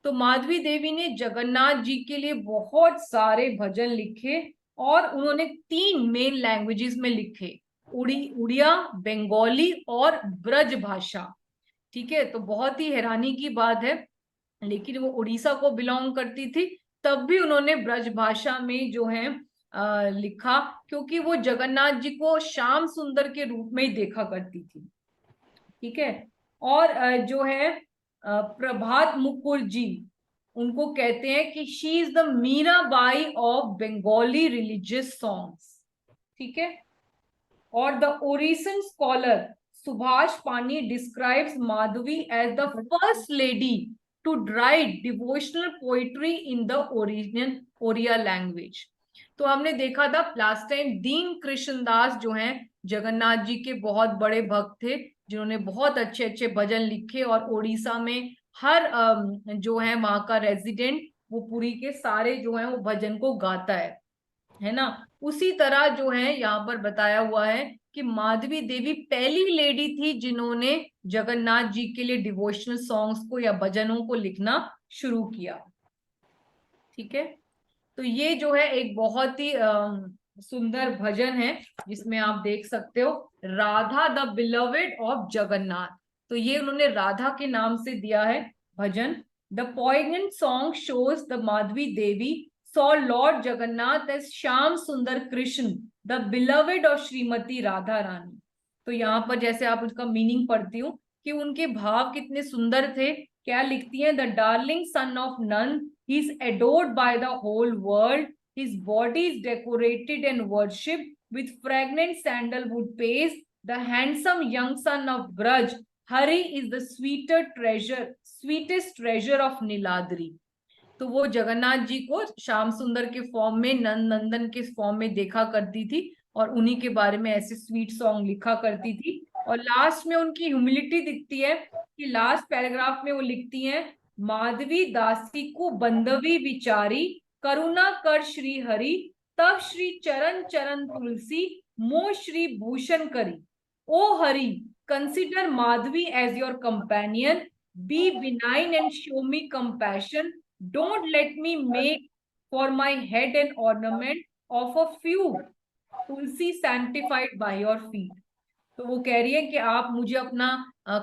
Speaker 1: तो माधवी देवी ने जगन्नाथ जी के लिए बहुत सारे भजन लिखे, और उन्होंने 3 मेन लैंग्वेजेस में लिखे, उड़िया, बंगाली और ब्रज भाषा। ठीक है, तो बहुत ही हैरानी की बात है, लेकिन वो उड़ीसा को बिलोंग करती थी, तब भी उन्होंने ब्रज भाषा में जो है लिखा, क्योंकि वो जगन्नाथ जी को श्याम सुंदर के रूप में ही देखा करती थी। ठीक है, और जो है प्रभात मुखर्जी, उनको कहते हैं कि she is the Mirabai of Bengali religious songs. ठीक है, और the Orissan scholar Subhash Pani describes Madhavi as the first lady to write devotional poetry in the original Oriya language. तो हमने देखा था लास्ट टाइम, दीन कृष्णदास जो हैं जगन्नाथ जी के बहुत बड़े भक्त थे, जिन्होंने बहुत अच्छे अच्छे भजन लिखे, और ओडिशा में हर जो है वहां का रेजिडेंट, वो पुरी के सारे जो है वो भजन को गाता है ना। उसी तरह जो है यहाँ पर बताया हुआ है कि माधवी देवी पहली लेडी थी जिन्होंने जगन्नाथ जी के लिए डिवोशनल सॉन्ग्स को या भजनों को लिखना शुरू किया। ठीक है, तो ये जो है एक बहुत ही सुंदर भजन है, जिसमें आप देख सकते हो Radha the beloved of Jagannath. तो ये उन्होंने राधा के नाम से दिया है भजन। The poignant song shows the Madhavi Devi saw Lord Jagannath as Shyam Sundar Krishna, the beloved of Shrimati Radha रानी। तो यहाँ पर जैसे आप उसका मीनिंग पढ़ती हूँ कि उनके भाव कितने सुंदर थे। क्या लिखती हैं? The darling son of Nand, he is adored by the whole world, his body is decorated and worshipped with fragrant sandalwood paste, the handsome young son of Braj, Hari is the sweetest treasure of Niladri। तो वो जगन्नाथ जी को श्याम सुंदर के form में, नंदन के form में देखा करती थी, और उन्हीं के बारे में ऐसे स्वीट सॉन्ग लिखा करती थी। और लास्ट में उनकी ह्यूमिलिटी दिखती है कि लास्ट पैराग्राफ में वो लिखती हैं, माधवी दासी को बंदवी विचारी, करुणा कर श्री हरि, तब श्री चरण चरण तुलसी मोह श्री भूषण करी। ओ Hari, consider Madhvi as your companion. Be benign and show me compassion. Don't let me make for my head an ornament of a few tulsi sanctified by your feet. तो वो कह रही है कि आप मुझे अपना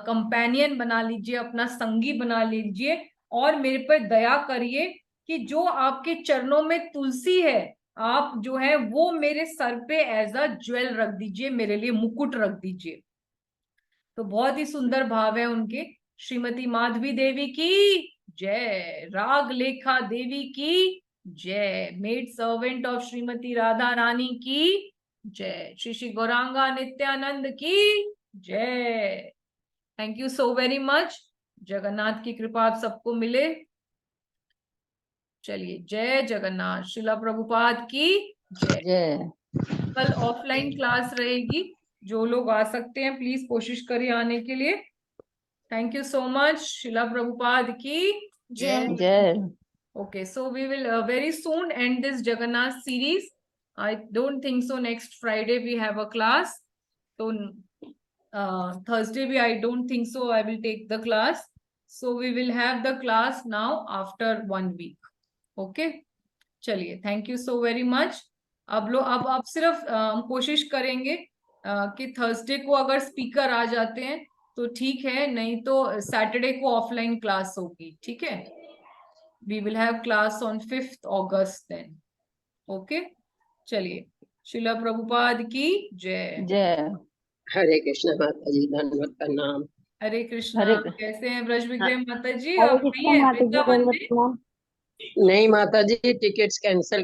Speaker 1: कंपेनियन बना लीजिए, अपना संगी बना लीजिए और मेरे पर दया करिए कि जो आपके चरणों में तुलसी है, आप जो है वो मेरे सर पे एज अ ज्वेल रख दीजिए, मेरे लिए मुकुट रख दीजिए। तो बहुत ही सुंदर भाव है उनके। श्रीमती माधवी देवी की जय, राग लेखा देवी की जय, maid servant of Shrimati Radha Rani की जय, श्री श्री गौरांगा नित्यानंद की जय। Thank you so very much. Jagannath की कृपा आप सबको मिले। चलिए, जय जगन्नाथ। श्रीला प्रभुपाद की जय। कल ऑफलाइन क्लास रहेगी, जो लोग आ सकते हैं प्लीज कोशिश करिए आने के लिए। Thank you so much. Srila Prabhupada की जय। Okay, so we will very soon end this Jagannath series. I don't think so next Friday we have a class. So Thursday I don't think so I will take the class. So we will have the class now after 1 week. Okay, चलिए, thank you so very much. अब सिर्फ कोशिश करेंगे कि Thursday को अगर speaker आ जाते हैं तो ठीक है, नहीं तो सैटरडे को ऑफलाइन क्लास होगी। ठीक है, we will have class on 5th August then. Okay, चलिए, श्रीला प्रभुपाद की जय।
Speaker 7: हरे कृष्ण माता जी, धन्यवाद प्रणाम।
Speaker 1: हरे कृष्णा। कैसे हैं ब्रज विग्रह माता जी?
Speaker 6: हरे
Speaker 1: आप
Speaker 6: कृष्णा
Speaker 1: नहीं है
Speaker 6: माता जी,
Speaker 1: वृंदावन में?
Speaker 6: धन्यवाद।
Speaker 7: नहीं माता जी, टिकट्स कैंसिल